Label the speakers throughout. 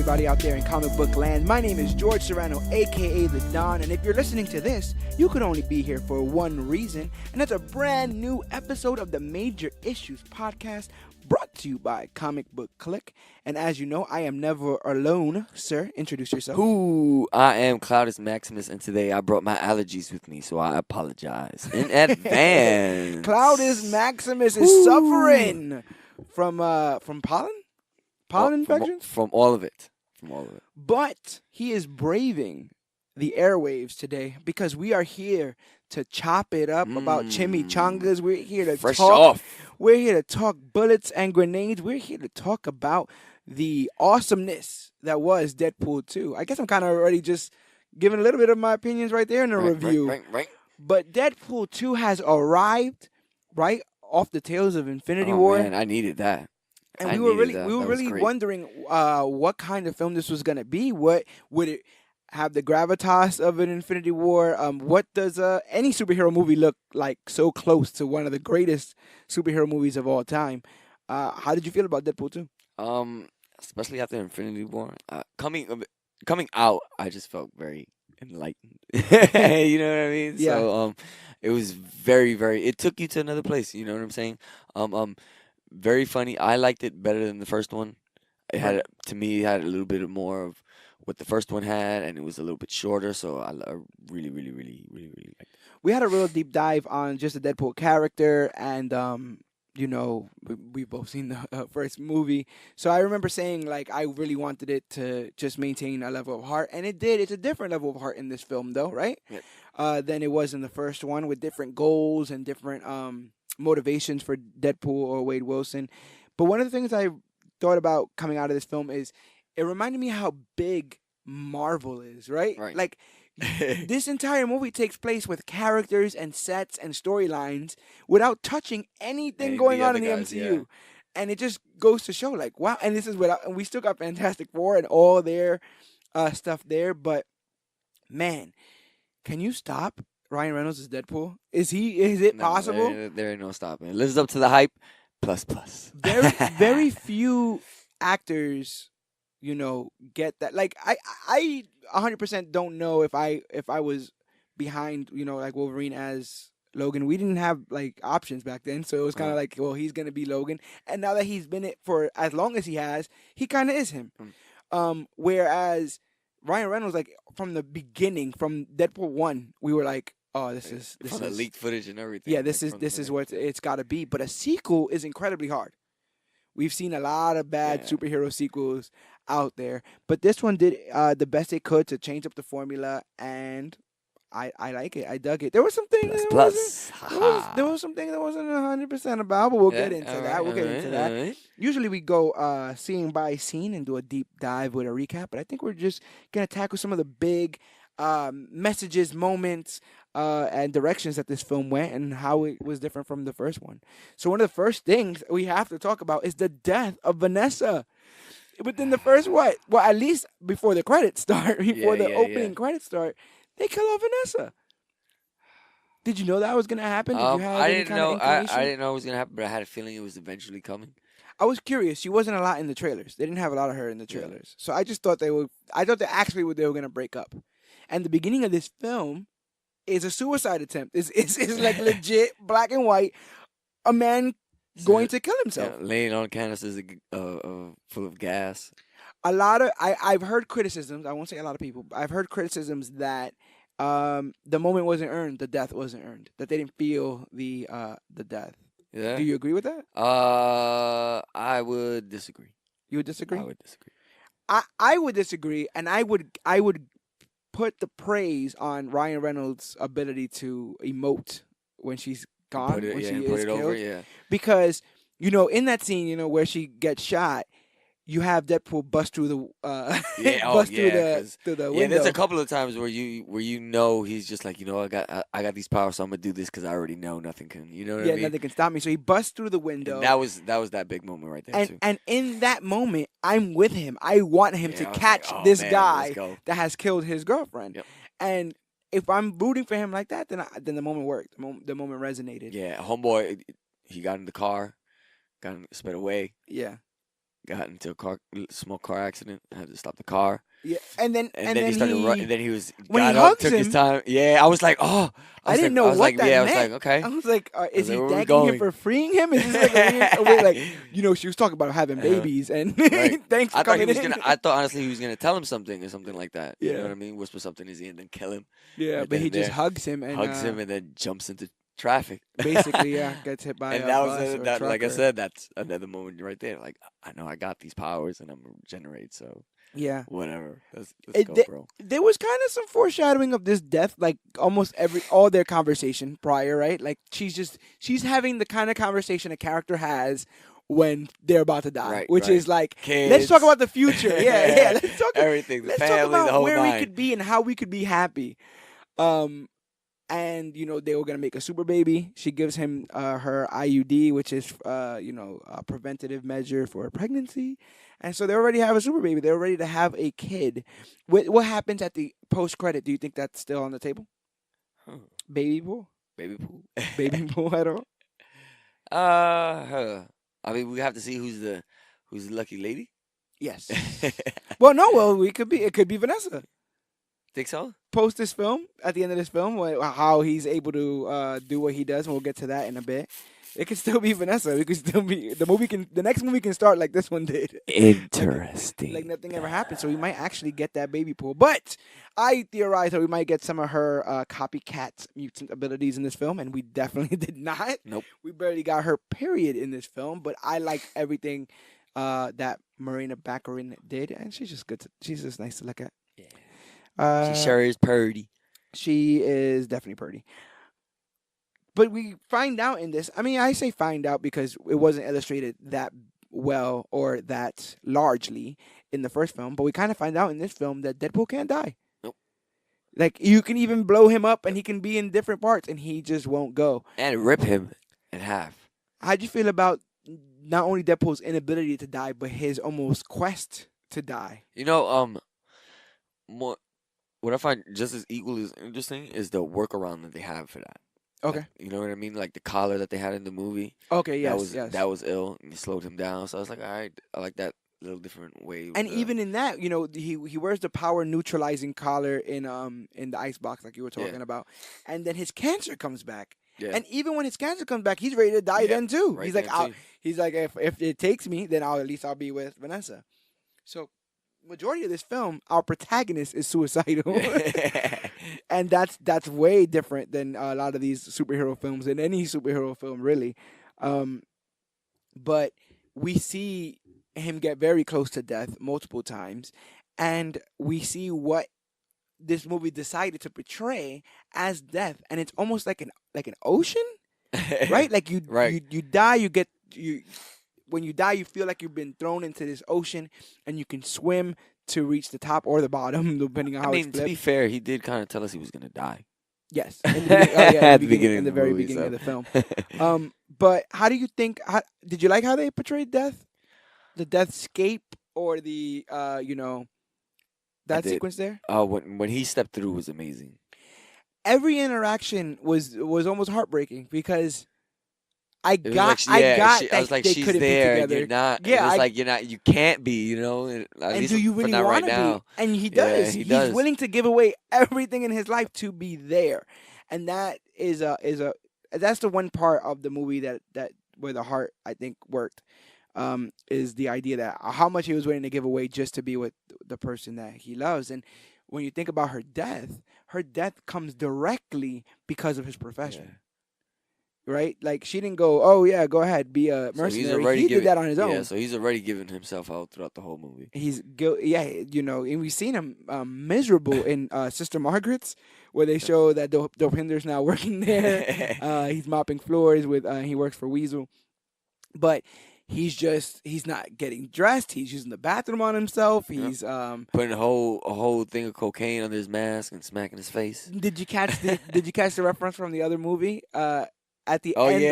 Speaker 1: everybody out there in comic book land. My name is George Serrano, aka The Don, and if you're listening to this, you could only be here for one reason, and that's a brand new episode of the Major Issues Podcast, brought to you by ComicBook Clique. And as you know, I am never alone. Sir, introduce yourself.
Speaker 2: I am Cloudus Maximus, and today I brought my allergies with me, so I apologize in advance.
Speaker 1: Cloudus Maximus is suffering from pollen? Pollen infections?
Speaker 2: From all of it.
Speaker 1: But he is braving the airwaves today because we are here to chop it up about chimichangas. We're here to
Speaker 2: Fresh
Speaker 1: talk.
Speaker 2: off.
Speaker 1: We're here to talk bullets and grenades. We're here to talk about the awesomeness that was Deadpool 2. I guess I'm kind of already just giving a little bit of my opinions right there in the review.
Speaker 2: Right.
Speaker 1: But Deadpool 2 has arrived right off the tails of Infinity War.
Speaker 2: Man, I needed that.
Speaker 1: And we were really wondering what kind of film this was gonna be. What would it have the gravitas of an Infinity War? What does any superhero movie look like so close to one of the greatest superhero movies of all time? How did you feel about Deadpool 2?
Speaker 2: Especially after Infinity War, coming out, I just felt very enlightened. You know what I mean?
Speaker 1: Yeah.
Speaker 2: So it was very, very. It took you to another place. You know what I'm saying? Very funny. I liked it better than the first one. It had a little bit more of what the first one had, and it was a little bit shorter. So I really liked it.
Speaker 1: We had a real deep dive on just the Deadpool character, and we've both seen the first movie. So I remember saying like I really wanted it to just maintain a level of heart, and it did. It's a different level of heart in this film, though, right?
Speaker 2: Yep.
Speaker 1: Than it was in the first one, with different goals and different motivations for Deadpool or Wade Wilson. But one of the things I thought about coming out of this film is it reminded me how big Marvel is, right? Like this entire movie takes place with characters and sets and storylines without touching anything going on in the MCU. Yeah. And it just goes to show like, wow. And this is and we still got Fantastic Four and all their stuff there. But man, can you stop Ryan Reynolds is Deadpool? Is it possible?
Speaker 2: There ain't no stopping. It lives up to the hype. Plus.
Speaker 1: Very few actors, get that. Like I 100% don't know if I was behind, like Wolverine as Logan. We didn't have like options back then, so it was kind of like, well, he's gonna be Logan. And now that he's been it for as long as he has, he kind of is him. Whereas Ryan Reynolds, like from the beginning, from Deadpool 1, we were like, oh, this is
Speaker 2: the leaked footage and everything.
Speaker 1: Yeah, this is what it's got to be. But a sequel is incredibly hard. We've seen a lot of bad superhero sequels out there, but this one did the best it could to change up the formula, and I like it. I dug it. There was some things there was something that wasn't 100% about, but we'll get into that. We'll get into that. Right. Usually we go scene by scene and do a deep dive with a recap, but I think we're just gonna tackle some of the big messages, moments, and directions that this film went and how it was different from the first one. So one of the first things we have to talk about is the death of Vanessa. Within the first at least before the credits start, opening credits start, they kill off Vanessa. Did you know that was gonna happen? Did you have
Speaker 2: I didn't know. I didn't know it was gonna happen, but I had a feeling it was eventually coming.
Speaker 1: I was curious. She wasn't a lot in the trailers. They didn't have a lot of her in the trailers, so I just thought they were gonna break up. And the beginning of this film is a suicide attempt. It's like legit black and white. A man going to kill himself.
Speaker 2: Yeah, laying on canisters full of gas.
Speaker 1: I've heard criticisms. I won't say a lot of people. But I've heard criticisms that the moment wasn't earned. The death wasn't earned. That they didn't feel the death.
Speaker 2: Yeah.
Speaker 1: Do you agree with that?
Speaker 2: I would disagree.
Speaker 1: You would disagree?
Speaker 2: I would disagree.
Speaker 1: I would disagree, and I would put the praise on Ryan Reynolds' ability to emote when she's gone, when she is killed. Because, in that scene, where she gets shot, you have Deadpool bust through the through the window.
Speaker 2: Yeah, there's a couple of times where he's just like, I got these powers, so I'm gonna do this because I already know nothing can, what I mean?
Speaker 1: Nothing can stop me. So he busts through the window.
Speaker 2: And that was that big moment right there too.
Speaker 1: And in that moment, I'm with him. I want him to catch this guy that has killed his girlfriend. Yep. And if I'm rooting for him like that, then the moment worked. The moment resonated.
Speaker 2: Yeah, homeboy, he got in the car, got him sped away.
Speaker 1: Yeah.
Speaker 2: got into a small car accident. I had to stop the car.
Speaker 1: Yeah,
Speaker 2: And then he started running. And then he was
Speaker 1: when he
Speaker 2: got up,
Speaker 1: hugs
Speaker 2: took his
Speaker 1: him,
Speaker 2: time. Yeah, I was like, oh,
Speaker 1: I didn't know what that
Speaker 2: yeah, I was
Speaker 1: meant.
Speaker 2: like, okay.
Speaker 1: I was like,
Speaker 2: I was
Speaker 1: is
Speaker 2: like,
Speaker 1: he
Speaker 2: where we
Speaker 1: thanking him
Speaker 2: going?
Speaker 1: for freeing him? Is this like a weird way? Like, she was talking about having babies, and
Speaker 2: Right.
Speaker 1: thanks for
Speaker 2: I thought he
Speaker 1: coming
Speaker 2: was
Speaker 1: in.
Speaker 2: gonna. I thought honestly he was gonna tell him something or something like that. You know
Speaker 1: Yeah.
Speaker 2: what I mean? Whisper something in his ear and then kill him.
Speaker 1: Yeah,
Speaker 2: Right
Speaker 1: but
Speaker 2: then
Speaker 1: he
Speaker 2: and
Speaker 1: just
Speaker 2: there.
Speaker 1: hugs him and
Speaker 2: Hugs him and then jumps into traffic.
Speaker 1: basically, yeah, gets hit by
Speaker 2: And
Speaker 1: a
Speaker 2: that was
Speaker 1: bus or a
Speaker 2: that.
Speaker 1: truck.
Speaker 2: Like I said, that's another moment right there. Like I know I got these powers and I'm gonna regenerate. So
Speaker 1: Yeah.
Speaker 2: whatever. Let's go,
Speaker 1: Th-
Speaker 2: bro.
Speaker 1: there was kind of some foreshadowing of this death, like almost all their conversation prior, right? Like she's having the kind of conversation a character has when they're about to die,
Speaker 2: Right,
Speaker 1: which
Speaker 2: right.
Speaker 1: is like,
Speaker 2: Kids.
Speaker 1: let's talk about the future. Yeah. Let's talk
Speaker 2: Everything. The
Speaker 1: let's talk
Speaker 2: family. The
Speaker 1: about
Speaker 2: whole
Speaker 1: where we
Speaker 2: nine.
Speaker 1: could be and how we could be happy. And they were gonna make a super baby. She gives him her IUD, which is a preventative measure for pregnancy, and so they already have a super baby. They're ready to have a kid. What happens at the post credit? Do you think that's still on the table?
Speaker 2: Huh.
Speaker 1: Baby pool,
Speaker 2: Baby pool.
Speaker 1: baby pool at all?
Speaker 2: I mean, we have to see who's the lucky lady.
Speaker 1: Yes. Well, no. Well, it could be Vanessa.
Speaker 2: Think so?
Speaker 1: Post this film, at the end of this film, how he's able to do what he does, and we'll get to that in a bit. It could still be Vanessa. It could still be the next movie can start like this one did.
Speaker 2: Interesting.
Speaker 1: Like nothing ever happened, so we might actually get that baby pool. But I theorize that we might get some of her copycat mutant abilities in this film, and we definitely did not.
Speaker 2: Nope.
Speaker 1: We barely got her period in this film, but I like everything that Marina Baccarin did, and she's just good. She's just nice to look at.
Speaker 2: Yeah. She sure is purdy.
Speaker 1: She is definitely pretty. But we find out in this, I mean, I say find out because it wasn't illustrated that well or that largely in the first film, but we kind of find out in this film that Deadpool can't die.
Speaker 2: Nope.
Speaker 1: Like, you can even blow him up and he can be in different parts and he just won't go.
Speaker 2: And rip him in half.
Speaker 1: How'd you feel about not only Deadpool's inability to die, but his almost quest to die?
Speaker 2: More what I find just as equally as interesting is the workaround that they have for that.
Speaker 1: Okay.
Speaker 2: Like, you know what I mean? Like the collar that they had in the movie.
Speaker 1: Okay, yes,
Speaker 2: that was ill, and he slowed him down. So I was like, all right, I like that little different way.
Speaker 1: And even in that, he wears the power neutralizing collar in the icebox like you were talking about, and then his cancer comes back.
Speaker 2: Yeah.
Speaker 1: And even when his cancer comes back, he's ready to die then too.
Speaker 2: Right
Speaker 1: He's like,
Speaker 2: then, too.
Speaker 1: he's like, if it takes me, then at least I'll be with Vanessa. So, majority of this film, our protagonist is suicidal, and that's way different than a lot of these superhero films, in any superhero film really. But we see him get very close to death multiple times, and we see what this movie decided to portray as death, and it's almost like an ocean, right? Like you die, when you die, you feel like you've been thrown into this ocean, and you can swim to reach the top or the bottom, depending on how it's flipped.
Speaker 2: To be fair, he did kind of tell us he was gonna die.
Speaker 1: Yes, at the
Speaker 2: beginning
Speaker 1: in
Speaker 2: of
Speaker 1: the
Speaker 2: the
Speaker 1: very
Speaker 2: movie,
Speaker 1: beginning
Speaker 2: so.
Speaker 1: of the film. But how do you think? Did you like how they portrayed death, the deathscape, or the that sequence there?
Speaker 2: When he stepped through was amazing.
Speaker 1: Every interaction was almost heartbreaking because I
Speaker 2: was
Speaker 1: got
Speaker 2: like,
Speaker 1: that
Speaker 2: I was like,
Speaker 1: they
Speaker 2: she's
Speaker 1: couldn't
Speaker 2: there,
Speaker 1: be
Speaker 2: and
Speaker 1: together.
Speaker 2: you're not.
Speaker 1: Yeah,
Speaker 2: and it's like you're not. You can't be. At
Speaker 1: and
Speaker 2: least
Speaker 1: do you
Speaker 2: for
Speaker 1: really
Speaker 2: not
Speaker 1: want
Speaker 2: right
Speaker 1: to
Speaker 2: now.
Speaker 1: be? And he
Speaker 2: Yeah,
Speaker 1: does.
Speaker 2: he
Speaker 1: He's
Speaker 2: does.
Speaker 1: willing to give away everything in his life to be there, and that is that's the one part of the movie that where the heart I think worked. Is the idea that how much he was willing to give away just to be with the person that he loves. And when you think about her death comes directly because of his profession. Right? Like, she didn't go, oh, yeah, go ahead, be a mercenary. He did that on his own.
Speaker 2: Yeah, so he's already giving himself out throughout the whole movie.
Speaker 1: He's and we've seen him miserable in Sister Margaret's, where they show that Dopinder's now working there. He's mopping floors he works for Weasel. But he's not getting dressed. He's using the bathroom on himself. He's
Speaker 2: putting a whole thing of cocaine under his mask and smacking his face.
Speaker 1: Did you catch the reference from the other movie? At the
Speaker 2: end,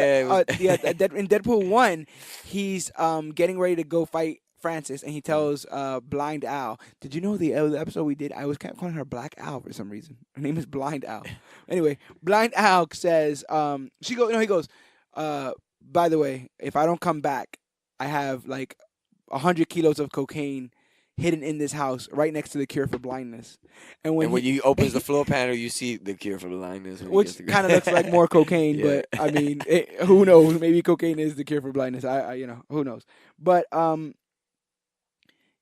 Speaker 1: in Deadpool 1, he's getting ready to go fight Francis, and he tells Blind Al. Did you know the episode we did? I was kept calling her Black Al for some reason. Her name is Blind Al. Anyway, Blind Al says, he goes, by the way, if I don't come back, I have like 100 kilos of cocaine hidden in this house right next to the cure for blindness. And
Speaker 2: And when you opens the floor panel, you see the cure for blindness. When he gets
Speaker 1: which kind of looks like more cocaine,
Speaker 2: Yeah.
Speaker 1: but I mean, who knows? Maybe cocaine is the cure for blindness. Who knows? But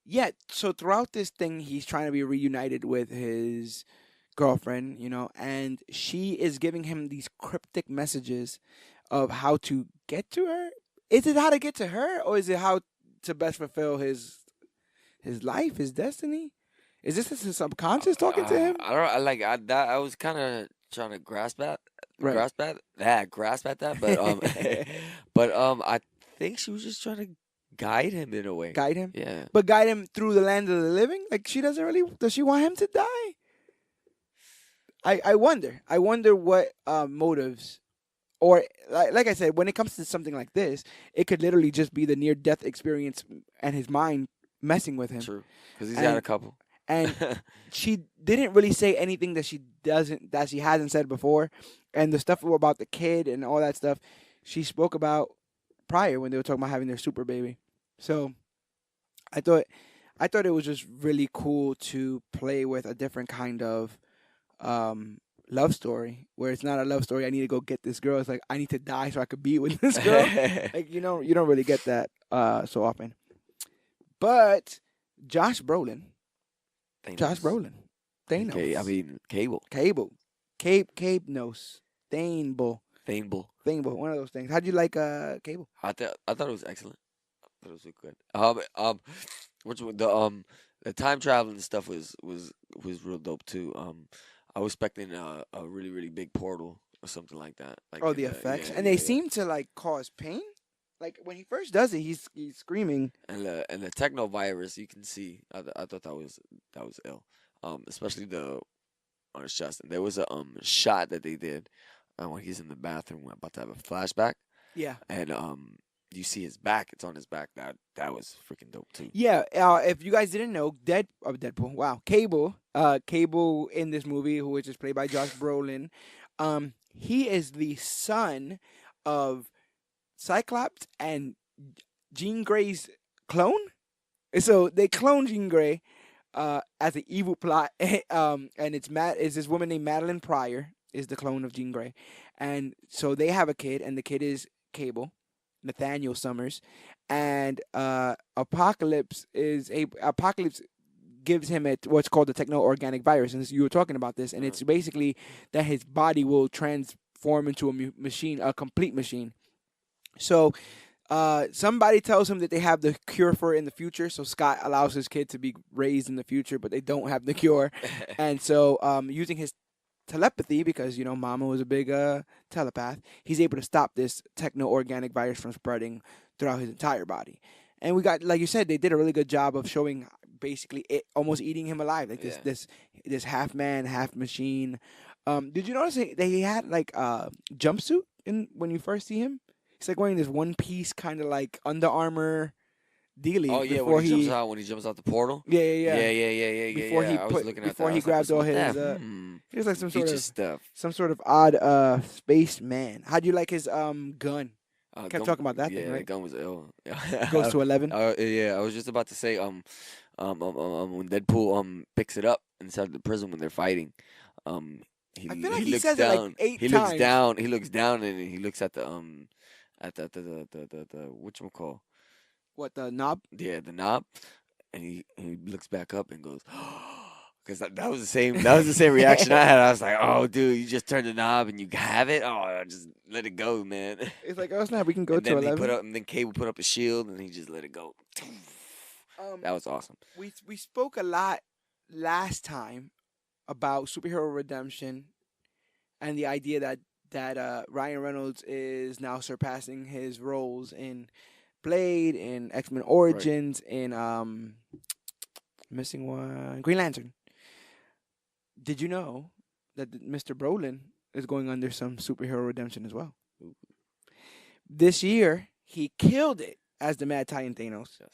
Speaker 1: yeah. So throughout this thing, he's trying to be reunited with his girlfriend, and she is giving him these cryptic messages of how to get to her. Is it how to get to her, or is it how to best fulfill his life, his destiny? Is this his subconscious talking to him?
Speaker 2: I don't. I was kind of trying to grasp at,
Speaker 1: Right.
Speaker 2: grasp at that, but I think she was just trying to guide him in a way.
Speaker 1: Guide him,
Speaker 2: Yeah.
Speaker 1: but guide him through the land of the living. Like she doesn't really. Does she want him to die? I wonder. I wonder what motives, or like I said, when it comes to something like this, it could literally just be the near death experience and his mind messing with him.
Speaker 2: True. Because he's had a couple.
Speaker 1: And she didn't really say anything that she hasn't said before, and the stuff about the kid and all that stuff, she spoke about prior when they were talking about having their super baby. So, I thought it was just really cool to play with a different kind of love story where it's not a love story. I need to go get this girl. It's like I need to die so I could be with this girl. Like you don't really get that so often. But Josh Brolin.
Speaker 2: Thanos.
Speaker 1: Josh Brolin. Thanos.
Speaker 2: Okay, I mean, Cable.
Speaker 1: Cabe knows. Thainbull. One of those things. How'd you like Cable?
Speaker 2: I thought it was excellent. I thought it was good. The time traveling stuff was real dope too. I was expecting a really really big portal or something like that. Like
Speaker 1: The effects, and they seem to like cause pain. Like when he first does it, he's screaming.
Speaker 2: And the techno virus, you can see. I thought that was ill. Especially on his chest. And there was a shot that they did when he's in the bathroom about to have a flashback.
Speaker 1: Yeah.
Speaker 2: And you see his back. It's on his back. That was freaking dope too.
Speaker 1: Yeah. If you guys didn't know, Deadpool. Wow. Cable in this movie, which is played by Josh Brolin. He is the son of Cyclops and Jean Grey's clone. So they clone Jean Grey as an evil plot, and it's this woman named Madeline Pryor is the clone of Jean Grey, and so they have a kid, and the kid is Cable, Nathaniel Summers, and Apocalypse gives him what's called the techno-organic virus, and you were talking about this, and it's basically that his body will transform into a complete machine. So, somebody tells him that they have the cure for it in the future. So Scott allows his kid to be raised in the future, but they don't have the cure. And so, using his telepathy, because Mama was a big telepath, he's able to stop this techno-organic virus from spreading throughout his entire body. And we got, like you said, they did a really good job of showing basically it almost eating him alive, like this half man, half machine. Did you notice that he had like a jumpsuit when you first see him? He's like wearing this one piece kind of like Under Armour dealie.
Speaker 2: Oh yeah, when he jumps out the portal.
Speaker 1: Yeah.
Speaker 2: Before
Speaker 1: he grabbed all his he was like some sort of odd space man. How'd you like his gun? Kept talking about that thing, right?
Speaker 2: The gun was ill.
Speaker 1: Goes to 11.
Speaker 2: Yeah, I was just about to say when Deadpool picks it up inside the prison when they're fighting,
Speaker 1: I feel like he says it like 8 times.
Speaker 2: He looks down and he looks at the whatchamacall.
Speaker 1: What, the knob?
Speaker 2: Yeah, the knob, and he looks back up and goes, because that was the same reaction I had. I was like, oh, dude, you just turned the knob and you have it. Oh, just let it go, man.
Speaker 1: It's like, oh snap, we can go
Speaker 2: and
Speaker 1: to
Speaker 2: then
Speaker 1: 11.
Speaker 2: And then Cable put up a shield and he just let it go. That was awesome.
Speaker 1: We spoke a lot last time about superhero redemption and the idea that Ryan Reynolds is now surpassing his roles in Blade, in X-Men Origins, in missing one, Green Lantern. Did you know that Mr. Brolin is going under some superhero redemption as well?
Speaker 2: Ooh.
Speaker 1: This year, he killed it as the Mad Titan Thanos,
Speaker 2: Yes.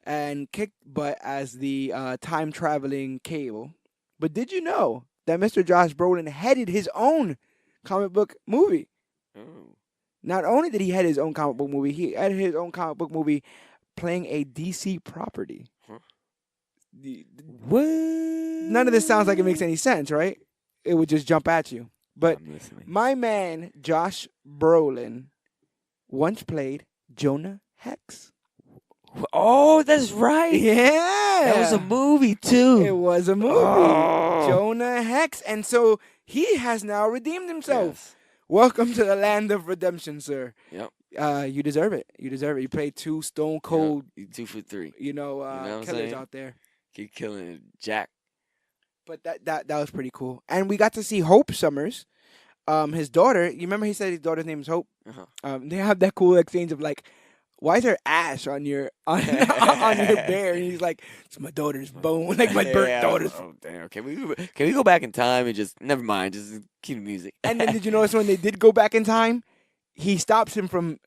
Speaker 1: and kicked butt as the time-traveling Cable. But did you know that Mr. Josh Brolin headed his own comic book movie?
Speaker 2: Ooh.
Speaker 1: Not only did he head his own comic book movie, he headed his own comic book movie playing a DC property.
Speaker 2: Huh?
Speaker 1: The-
Speaker 2: What?
Speaker 1: None of this sounds like it makes any sense, right? It would just jump at you. But
Speaker 2: I'm listening.
Speaker 1: my man Josh Brolin once played Jonah Hex.
Speaker 2: Oh, that's right.
Speaker 1: Yeah,
Speaker 2: That was a movie too.
Speaker 1: It was a movie,
Speaker 2: Oh.
Speaker 1: Jonah Hex, and so he has now redeemed himself.
Speaker 2: Yes.
Speaker 1: Welcome to the land of redemption, sir.
Speaker 2: Yep.
Speaker 1: You deserve it. You deserve it. You played two stone cold,
Speaker 2: You 2 for 3.
Speaker 1: you know,
Speaker 2: what I'm
Speaker 1: killers
Speaker 2: saying?
Speaker 1: out there.
Speaker 2: Keep killing Jack.
Speaker 1: But that was pretty cool. And we got to see Hope Summers, his daughter. You remember he said his daughter's name is Hope?
Speaker 2: Uh-huh.
Speaker 1: They have that cool exchange of like, why is there ash on your on your bear? And he's like, it's my daughter's bone, like my burnt daughter's.
Speaker 2: Oh damn! Can we go back in time and just never mind? Just keep the music.
Speaker 1: And then did you notice when they did go back in time, he stops him from.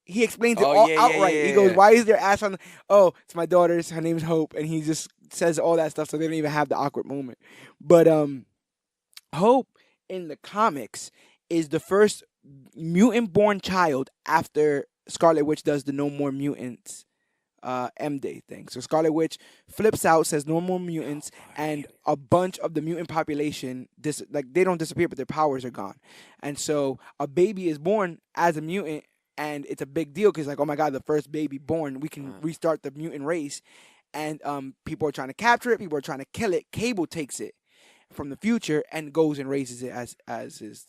Speaker 1: He explains it all outright. He goes, "Why is there ash on?" Oh, it's my daughter's. Her name's Hope, and he just says all that stuff, so they don't even have the awkward moment. But Hope in the comics is the first mutant-born child after Scarlet Witch does the No More Mutants M-Day thing. So Scarlet Witch flips out, says no more mutants, and a bunch of the mutant population, they don't disappear, but their powers are gone. And so a baby is born as a mutant, and it's a big deal because, like, oh my God, the first baby born, we can restart the mutant race. And people are trying to capture it, people are trying to kill it. Cable takes it from the future and goes and raises it as his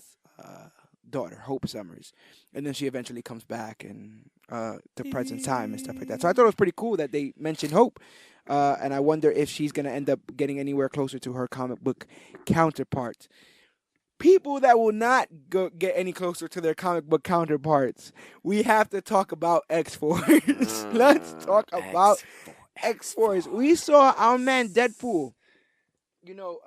Speaker 1: daughter, Hope Summers. And then she eventually comes back and to present time and stuff like that. So I thought it was pretty cool that they mentioned Hope. And I wonder if she's going to end up getting anywhere closer to her comic book counterparts. People that will not get any closer to their comic book counterparts. We have to talk about X-Force. Let's talk about X-Force. We saw our man Deadpool. You know,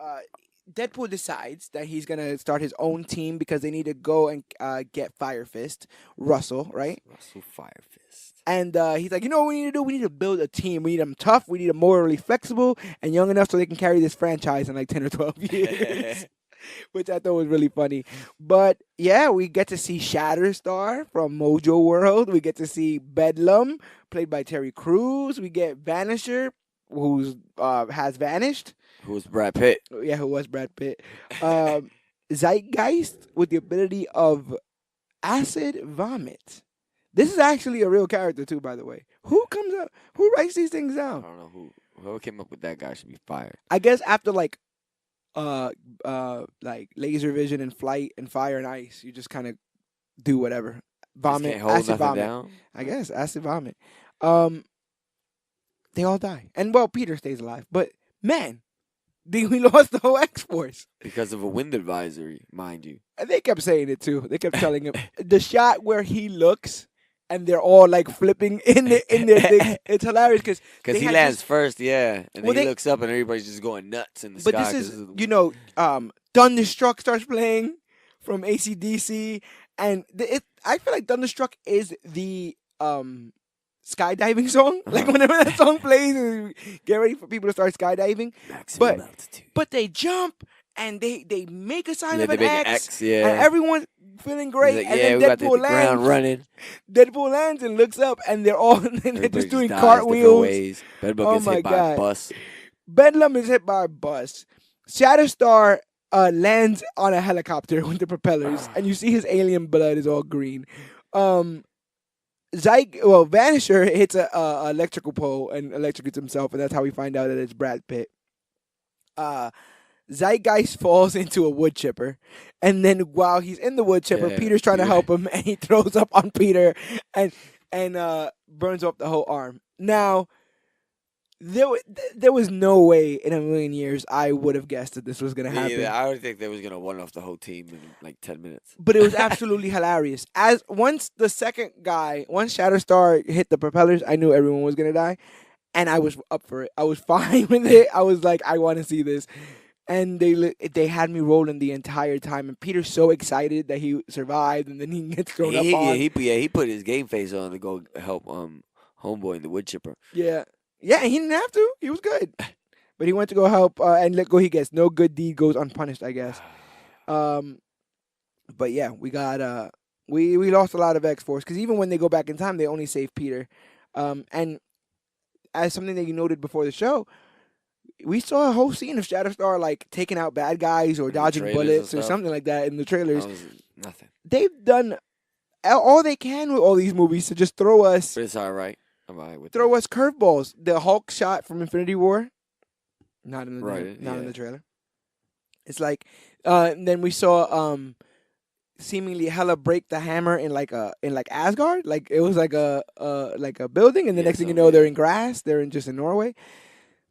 Speaker 1: Deadpool decides that he's going to start his own team because they need to go and get Fire Fist, Russell, right?
Speaker 2: Russell Fire Fist.
Speaker 1: And he's like, you know what we need to do? We need to build a team. We need them tough. We need them morally flexible and young enough so they can carry this franchise in like 10 or 12 years. Which I thought was really funny. But, yeah, we get to see Shatterstar from Mojo World. We get to see Bedlam, played by Terry Crews. We get Vanisher, who has vanished.
Speaker 2: Who was Brad Pitt?
Speaker 1: Yeah, who was Brad Pitt. Zeitgeist with the ability of acid vomit. This is actually a real character, too, by the way. Who writes these things down?
Speaker 2: I don't know who. Whoever came up with that guy should be fired.
Speaker 1: I guess after, like laser vision and flight and fire and ice, you just kind of do whatever. Vomit,
Speaker 2: can't hold
Speaker 1: acid
Speaker 2: nothing
Speaker 1: vomit.
Speaker 2: down?
Speaker 1: I guess acid vomit. They all die, and well, Peter stays alive. But man, we lost the whole X-Force
Speaker 2: Because of a wind advisory, mind you.
Speaker 1: and they kept saying it too. They kept telling him the shot where he looks. And they're all like flipping in their thing. It's hilarious because
Speaker 2: he lands first, yeah, and then he looks up and everybody's just going nuts in the sky.
Speaker 1: But this is, Thunderstruck starts playing from AC/DC, and I feel like Thunderstruck is the skydiving song. Like whenever that song plays, get ready for people to start skydiving.
Speaker 2: Maximum altitude.
Speaker 1: But they jump and they make a sign of
Speaker 2: they
Speaker 1: an
Speaker 2: make
Speaker 1: X,
Speaker 2: yeah.
Speaker 1: and everyone's feeling great.
Speaker 2: Like,
Speaker 1: and
Speaker 2: yeah,
Speaker 1: then
Speaker 2: we got
Speaker 1: Deadpool
Speaker 2: the
Speaker 1: lands.
Speaker 2: ground running.
Speaker 1: Deadpool lands and looks up, and they're all they're
Speaker 2: Everybody
Speaker 1: just doing
Speaker 2: dies
Speaker 1: cartwheels.
Speaker 2: Bedbug
Speaker 1: Oh
Speaker 2: gets
Speaker 1: my
Speaker 2: hit by
Speaker 1: God.
Speaker 2: a bus.
Speaker 1: Bedlam is hit by a bus. Shatterstar lands on a helicopter with the propellers, and you see his alien blood is all green. Vanisher hits a electrical pole and electrocutes himself, and that's how we find out that it's Brad Pitt. Zeitgeist falls into a wood chipper, and then while he's in the wood chipper, Peter's trying to help him, and he throws up on Peter and burns up the whole arm. Now, there was no way in a million years I would have guessed that this was going to happen.
Speaker 2: Yeah, I would think they was going to one off the whole team in like 10 minutes.
Speaker 1: But it was absolutely hilarious. Once Shatterstar hit the propellers, I knew everyone was going to die, and I was up for it. I was fine with it. I was like, I want to see this. And they had me rolling the entire time, and Peter's so excited that he survived, and then he gets thrown up on.
Speaker 2: He put his game face on to go help homeboy in the wood chipper.
Speaker 1: Yeah, and he didn't have to. He was good, but he went to go help, and let go. He gets no good deed goes unpunished, I guess. But yeah, we got we lost a lot of X-Force because even when they go back in time, they only save Peter, and as something that you noted before the show, we saw a whole scene of Shatterstar like taking out bad guys or
Speaker 2: And the
Speaker 1: dodging
Speaker 2: trailers and
Speaker 1: bullets or
Speaker 2: stuff.
Speaker 1: something like that in the
Speaker 2: That
Speaker 1: trailers.
Speaker 2: was nothing.
Speaker 1: They've done all they can with all these movies to just throw us
Speaker 2: But it's all right. I'm all right with
Speaker 1: throw
Speaker 2: that.
Speaker 1: us curveballs. The Hulk shot from Infinity War, not in the
Speaker 2: Right,
Speaker 1: not in
Speaker 2: yeah.
Speaker 1: the trailer. It's like, and then we saw seemingly Hela break the hammer in like Asgard. Like it was like a building, and the
Speaker 2: Yeah,
Speaker 1: next thing you
Speaker 2: so,
Speaker 1: know, they're
Speaker 2: yeah.
Speaker 1: in grass. They're just in Norway.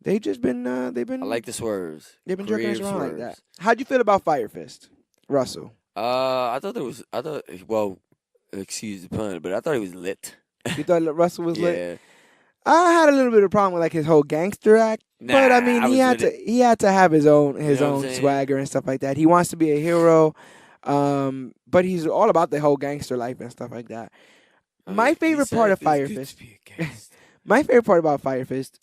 Speaker 1: They've just been
Speaker 2: I like the swerves.
Speaker 1: they've been jerking us
Speaker 2: Creative
Speaker 1: around like
Speaker 2: swerves.
Speaker 1: that. How'd you feel about Fire Fist, Russell?
Speaker 2: Excuse the pun, but I thought he was lit.
Speaker 1: You thought Russell was lit?
Speaker 2: Yeah.
Speaker 1: I had a little bit of problem with like his whole gangster act, but I
Speaker 2: Nah,
Speaker 1: mean
Speaker 2: I was with it.
Speaker 1: he had to have his own
Speaker 2: You know what I'm saying?
Speaker 1: swagger and stuff like that. He wants to be a hero, but he's all about the whole gangster life and stuff like that.
Speaker 2: I
Speaker 1: My
Speaker 2: mean, he
Speaker 1: favorite
Speaker 2: said
Speaker 1: part of
Speaker 2: it's
Speaker 1: Fire
Speaker 2: good
Speaker 1: Fist,
Speaker 2: to be a gangster.
Speaker 1: my favorite part about Fire Fist,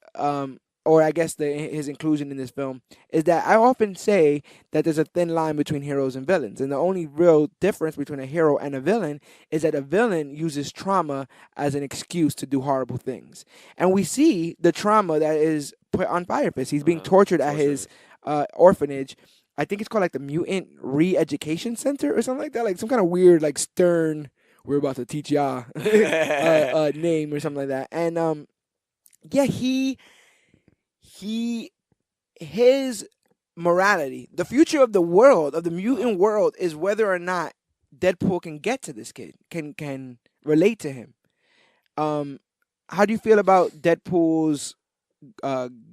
Speaker 1: or I guess his inclusion in this film, is that I often say that there's a thin line between heroes and villains, and the only real difference between a hero and a villain is that a villain uses trauma as an excuse to do horrible things, and we see the trauma that is put on Fire Fist. He's being tortured at his orphanage. I think it's called like the Mutant Re-Education Center or something like that, like some kind of weird, like stern, we're about to teach ya name or something like that. And yeah, his morality, the future of the world, of the mutant world, is whether or not Deadpool can get to this kid, can relate to him. How do you feel about Deadpool's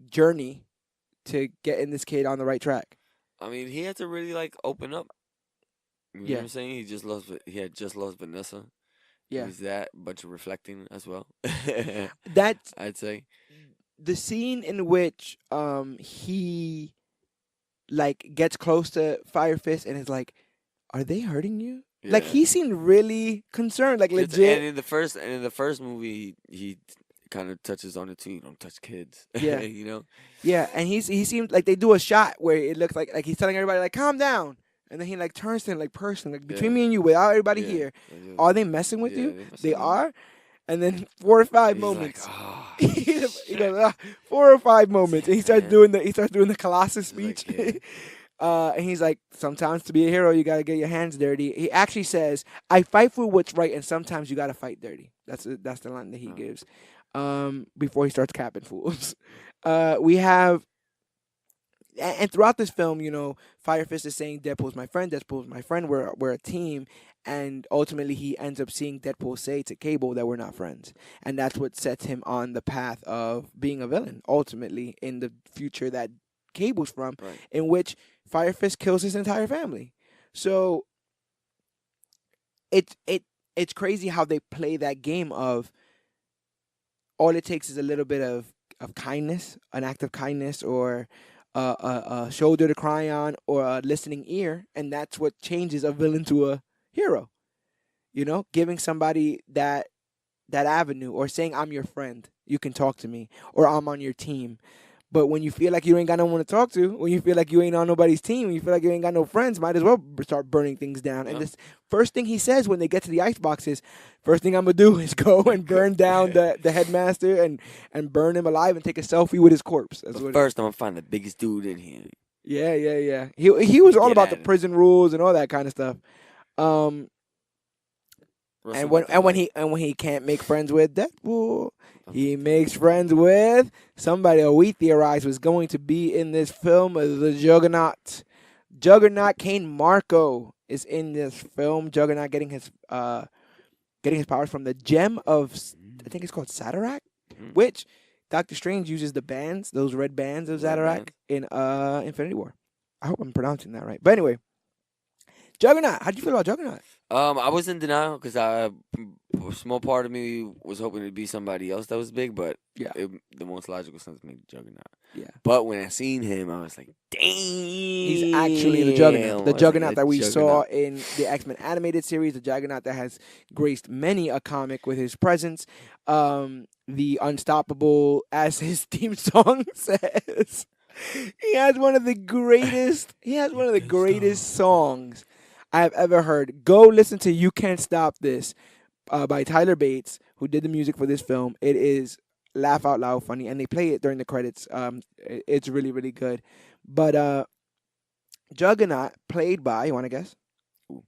Speaker 1: journey to getting this kid on the right track?
Speaker 2: I mean, he had to really like open up. You know
Speaker 1: Yeah.
Speaker 2: what I'm saying? He had just lost Vanessa.
Speaker 1: Yeah.
Speaker 2: It was that bunch of reflecting as well.
Speaker 1: That's
Speaker 2: I'd say.
Speaker 1: the scene in which he like gets close to Fire Fist and is like, "Are they hurting you?" Like
Speaker 2: Yeah.
Speaker 1: he seemed really concerned, like
Speaker 2: It's-
Speaker 1: legit.
Speaker 2: And in the first movie, he kind of touches on it too. You don't touch kids.
Speaker 1: Yeah.
Speaker 2: You know.
Speaker 1: Yeah, and he seemed like they do a shot where it looks like he's telling everybody like, "Calm down," and then he like turns to him like, "Person, like between
Speaker 2: Yeah.
Speaker 1: me and you, without everybody
Speaker 2: Yeah.
Speaker 1: here,
Speaker 2: Yeah.
Speaker 1: are they messing with
Speaker 2: Yeah,
Speaker 1: you?
Speaker 2: they messing
Speaker 1: They
Speaker 2: with you."
Speaker 1: are." And then 4 or 5
Speaker 2: He's
Speaker 1: moments.
Speaker 2: like, "Ah,
Speaker 1: He goes, 4 or 5 moments, and he starts
Speaker 2: man.
Speaker 1: doing the Colossus
Speaker 2: He's like,
Speaker 1: speech.
Speaker 2: yeah.
Speaker 1: And he's like, sometimes to be a hero, you gotta get your hands dirty. He actually says, "I fight for what's right, and sometimes you gotta fight dirty." That's the line that he gives. Before he starts capping fools. We have, and throughout this film, you know, Fire Fist is saying Deadpool's my friend. Deadpool's my friend. We're a team. And ultimately, he ends up seeing Deadpool say to Cable that we're not friends, and that's what sets him on the path of being a villain. Ultimately, in the future that Cable's from,
Speaker 2: Right.
Speaker 1: in which Fire Fist kills his entire family. So it's crazy how they play that game of all it takes is a little bit of kindness, an act of kindness, or a shoulder to cry on, or a listening ear, and that's what changes a villain to a hero. You know, giving somebody that avenue, or saying, "I'm your friend, you can talk to me," or "I'm on your team." But when you feel like you ain't got no one to talk to, when you feel like you ain't on nobody's team, when you feel like you ain't got no friends, might as well start burning things down. And
Speaker 2: Yeah.
Speaker 1: this first thing he says when they get to the ice box is, "First thing I'm gonna do is go and burn down the headmaster and burn him alive and take a selfie with his corpse." That's
Speaker 2: But
Speaker 1: what.
Speaker 2: first, I'm gonna find the biggest dude in here.
Speaker 1: Yeah. He was all
Speaker 2: Get
Speaker 1: about
Speaker 2: at
Speaker 1: the
Speaker 2: him.
Speaker 1: prison rules and all that kind of stuff.
Speaker 2: Russell
Speaker 1: And
Speaker 2: got the
Speaker 1: when
Speaker 2: light.
Speaker 1: he can't make friends with Deadpool, he makes friends with somebody who we theorized was going to be in this film, the Juggernaut. Juggernaut Kane Marco is in this film. Juggernaut getting his powers from the gem of, I think it's called Satarak,
Speaker 2: Mhm.
Speaker 1: which Doctor Strange uses the bands, those red bands of
Speaker 2: Red
Speaker 1: Satarak
Speaker 2: bands.
Speaker 1: in Infinity War. I hope I'm pronouncing that right. But anyway, Juggernaut. How do you feel about Juggernaut?
Speaker 2: I was in denial because a small part of me was hoping it'd be somebody else that was big, but
Speaker 1: Yeah.
Speaker 2: the most logical sense made Juggernaut.
Speaker 1: Yeah.
Speaker 2: But when I seen him, I was like, "Damn!"
Speaker 1: He's actually the Juggernaut. The Juggernaut that we saw in the X-Men animated series. The Juggernaut that has graced many a comic with his presence. The Unstoppable, as his theme song says. He has one of the greatest. He has one of the greatest songs I have ever heard. Go listen to "You Can't Stop This" by Tyler Bates, who did the music for this film. It is laugh out loud funny, and they play it during the credits. It's really really good. But Juggernaut, played by, you want to guess?
Speaker 2: Ooh.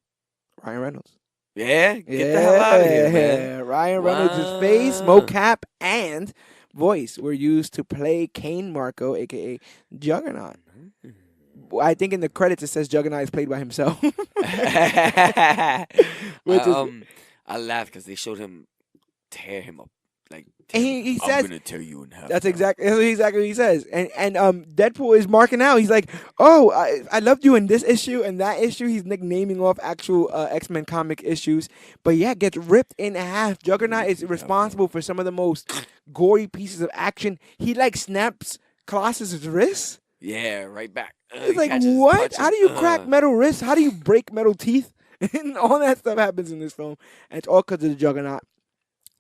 Speaker 1: Ryan Reynolds.
Speaker 2: Yeah, get the hell out of here, man.
Speaker 1: Yeah, Ryan Reynolds' face,
Speaker 2: Wow.
Speaker 1: mocap, and voice were used to play Kane Marco, aka Juggernaut. I think in the credits it says Juggernaut is played by himself, which is.
Speaker 2: I laughed because they showed him tear him up. Like,
Speaker 1: And
Speaker 2: tear him up.
Speaker 1: he
Speaker 2: I'm
Speaker 1: says
Speaker 2: gonna tear you in half.
Speaker 1: that's
Speaker 2: now."
Speaker 1: exactly what he says. And Deadpool is marking out. He's like, oh, I loved you in this issue and that issue. He's naming off actual X-Men comic issues. But yeah, gets ripped in half. Juggernaut is responsible for some of the most gory pieces of action. He like snaps Colossus's wrist.
Speaker 2: Yeah, right back.
Speaker 1: It's
Speaker 2: He
Speaker 1: like,
Speaker 2: catches his
Speaker 1: what?
Speaker 2: punches.
Speaker 1: How do you crack metal wrists? How do you break metal teeth? And all that stuff happens in this film. And it's all because of the Juggernaut,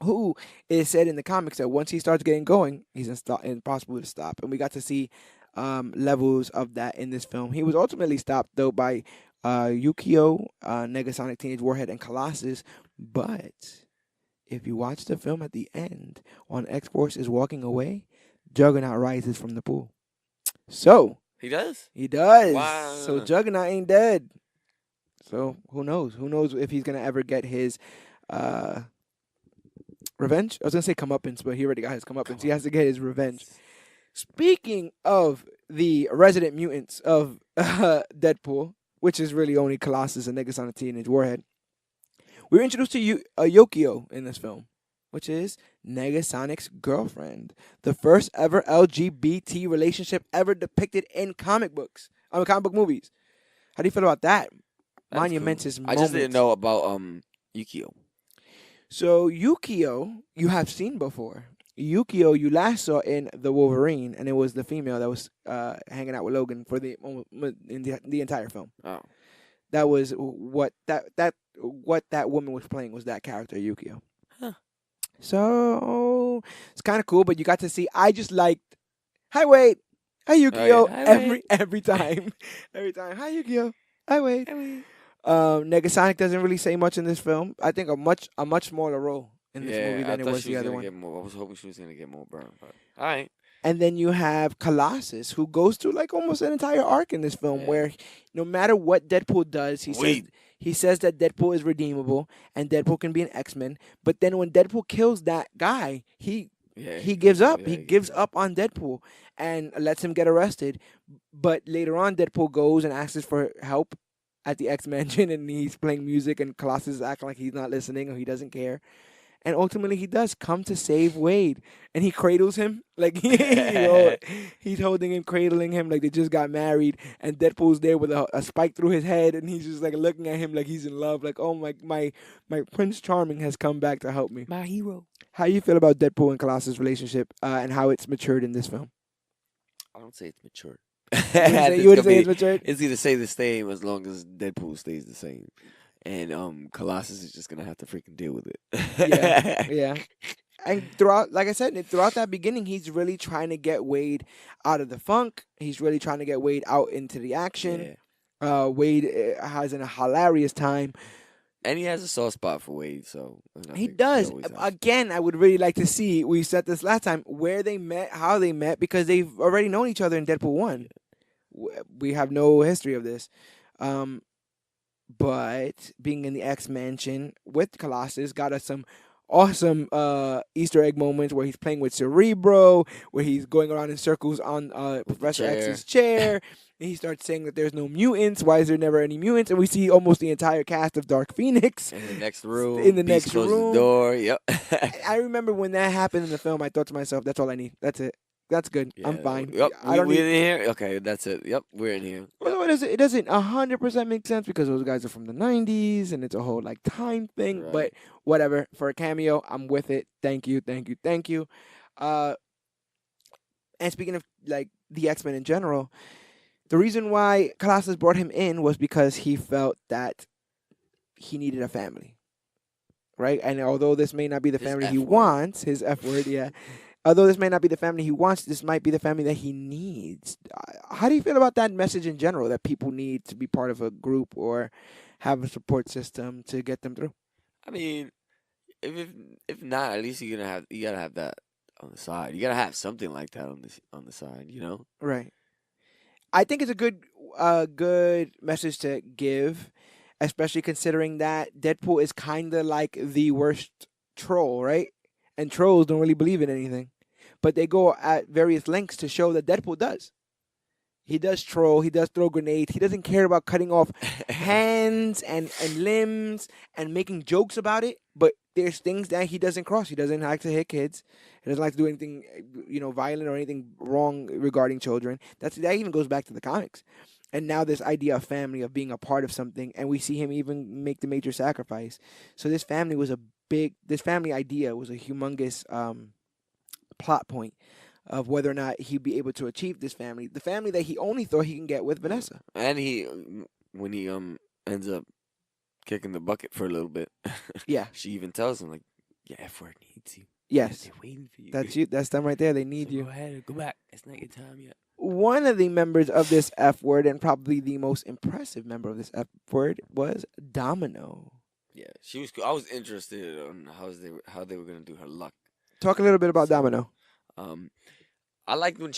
Speaker 1: who is said in the comics that once he starts getting going, he's impossible to stop. And we got to see levels of that in this film. He was ultimately stopped, though, by Yukio, Negasonic Teenage Warhead, and Colossus. But if you watch the film at the end, when X-Force is walking away, Juggernaut rises from the pool. So
Speaker 2: He does?
Speaker 1: he does.
Speaker 2: Wow.
Speaker 1: So Juggernaut ain't dead. So who knows? Who knows if he's gonna ever get his revenge? I was gonna say comeuppance, but he already got his comeuppance. He has to get his revenge. Speaking of the resident mutants of Deadpool, which is really only Colossus and Negasonic Teenage Warhead, we were introduced to Yokio in this film, which is Negasonic's girlfriend, the first ever LGBT relationship ever depicted in comic books. Comic book movies. How do you feel about that?
Speaker 2: That's
Speaker 1: Monumentous
Speaker 2: cool.
Speaker 1: moment.
Speaker 2: I just didn't know about Yukio.
Speaker 1: So Yukio, you have seen before. Yukio, you last saw in the Wolverine, and it was the female that was hanging out with Logan for the entire film.
Speaker 2: Oh.
Speaker 1: That was what that woman was playing, was that character Yukio.
Speaker 2: Huh.
Speaker 1: So it's kind of cool, but you got to see. I just liked. Hi Wade. Hi Yukio.
Speaker 2: Hi, Wade.
Speaker 1: Every time, every time. Hi Yukio. Hi Wade. Negasonic doesn't really say much in this film. I think a much smaller role in this movie than it was the other one.
Speaker 2: I was hoping she was gonna get more burn, but all right.
Speaker 1: And then you have Colossus, who goes through like almost an entire arc in this film, where no matter what Deadpool does, he says that Deadpool is redeemable and Deadpool can be an X-Men. But then when Deadpool kills that guy, he gives up. He gives up on Deadpool and lets him get arrested. But later on, Deadpool goes and asks for help at the X-Mansion, and he's playing music, and Colossus is acting like he's not listening or he doesn't care. And ultimately, he does come to save Wade, and he cradles him like he's holding him, cradling him like they just got married. And Deadpool's there with a spike through his head, and he's just like looking at him like he's in love, like, oh my Prince Charming has come back to help me,
Speaker 2: My hero.
Speaker 1: How you feel about Deadpool and Colossus' relationship and how it's matured in this film?
Speaker 2: I don't say it's matured.
Speaker 1: You would say it's matured?
Speaker 2: It's either stay the same as long as Deadpool stays the same. And Colossus is just gonna have to freaking deal with it.
Speaker 1: Yeah. And throughout, like I said, throughout that beginning, he's really trying to get Wade out of the funk. He's really trying to get Wade out into the action.
Speaker 2: Yeah.
Speaker 1: Wade has a hilarious time.
Speaker 2: And he has a soft spot for Wade, so
Speaker 1: He does. Again, I would really like to see, we said this last time, where they met, how they met, because they've already known each other in Deadpool 1. We have no history of this. But being in the X-Mansion with Colossus got us some awesome Easter egg moments where he's playing with Cerebro, where he's going around in circles on Professor X's chair. And he starts saying that there's no mutants. Why is there never any mutants? And we see almost the entire cast of Dark Phoenix
Speaker 2: in the next room.
Speaker 1: In the
Speaker 2: Beast
Speaker 1: next
Speaker 2: closes
Speaker 1: room.
Speaker 2: The door. Yep.
Speaker 1: I remember when that happened in the film, I thought to myself, that's all I need. That's it. That's good.
Speaker 2: Yeah.
Speaker 1: I'm fine.
Speaker 2: Yep.
Speaker 1: I don't
Speaker 2: we're
Speaker 1: need...
Speaker 2: in here. Okay, that's it. Yep, we're in here.
Speaker 1: Well, it doesn't 100% make sense because those guys are from the 90s and it's a whole like time thing.
Speaker 2: Right.
Speaker 1: But whatever. For a cameo, I'm with it. Thank you. And speaking of like the X-Men in general, the reason why Colossus brought him in was because he felt that he needed a family. Right? And although this may not be the family he wants, his F word, yeah. Although this may not be the family he wants, this might be the family that he needs. How do you feel about that message in general, that people need to be part of a group or have a support system to get them through?
Speaker 2: I mean, if not, at least you gotta have that on the side. You gotta have something like that on the side, you know?
Speaker 1: Right. I think it's a good message to give, especially considering that Deadpool is kind of like the worst troll, right? And trolls don't really believe in anything, but they go at various lengths to show that Deadpool does. He does troll. He does throw grenades. He doesn't care about cutting off hands and limbs and making jokes about it. But there's things that he doesn't cross. He doesn't like to hit kids. He doesn't like to do anything, violent or anything wrong regarding children. That even goes back to the comics. And now this idea of family, of being a part of something, and we see him even make the major sacrifice. So this family was this family idea was a humongous plot point of whether or not he'd be able to achieve this family, the family that he only thought he can get with Vanessa.
Speaker 2: And when he ends up kicking the bucket for a little bit,
Speaker 1: Yeah.
Speaker 2: she even tells him like, "Yeah, F word needs you.
Speaker 1: Yes.
Speaker 2: They're waiting for you.
Speaker 1: That's you. That's them right there. They need
Speaker 2: So
Speaker 1: you.
Speaker 2: Go ahead, go back. It's not your time yet."
Speaker 1: One of the members of this F word, and probably the most impressive member of this F word, was Domino.
Speaker 2: Yeah, she was cool. I was interested on how they were gonna do her luck.
Speaker 1: Talk a little bit about Domino.
Speaker 2: I liked when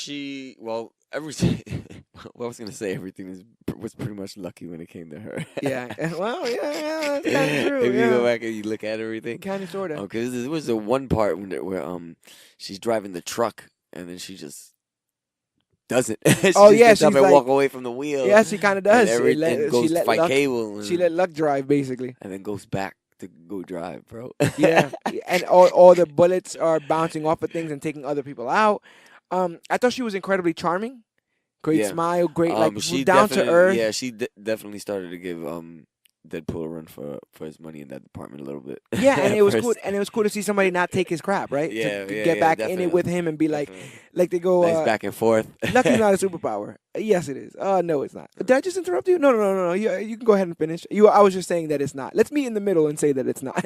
Speaker 2: everything. Well, I was gonna say everything was pretty much lucky when it came to her.
Speaker 1: Yeah. Well, yeah, that's kind of true.
Speaker 2: If you
Speaker 1: Yeah.
Speaker 2: go back and you look at everything,
Speaker 1: Kind of, sort of.
Speaker 2: because there was the one part where she's driving the truck and then she just doesn't. She
Speaker 1: Oh,
Speaker 2: just
Speaker 1: yeah,
Speaker 2: gets up
Speaker 1: she's
Speaker 2: and
Speaker 1: like-
Speaker 2: walk away from the wheel.
Speaker 1: Yeah, she kind of does.
Speaker 2: And everything goes to fight
Speaker 1: luck,
Speaker 2: Cable.
Speaker 1: she let luck drive, basically.
Speaker 2: and then goes back to go drive, bro.
Speaker 1: Yeah. And all the bullets are bouncing off of things and taking other people out. I thought she was incredibly charming. Great
Speaker 2: Yeah.
Speaker 1: smile, great
Speaker 2: She
Speaker 1: down to
Speaker 2: definitely-
Speaker 1: earth.
Speaker 2: Yeah, she definitely started to give Deadpool a run for his money in that department a little bit.
Speaker 1: Yeah, and it was
Speaker 2: First.
Speaker 1: cool. And it was cool to see somebody not take his crap, right?
Speaker 2: Yeah,
Speaker 1: to
Speaker 2: yeah,
Speaker 1: get
Speaker 2: yeah,
Speaker 1: back in
Speaker 2: definitely.
Speaker 1: it with him and be like,
Speaker 2: Definitely.
Speaker 1: they go.
Speaker 2: Nice back and forth.
Speaker 1: Lucky's not a superpower. Yes, it is. Oh, no, it's not. Did I just interrupt you? No. You can go ahead and finish. I was just saying that it's not. Let's meet in the middle and say that it's not.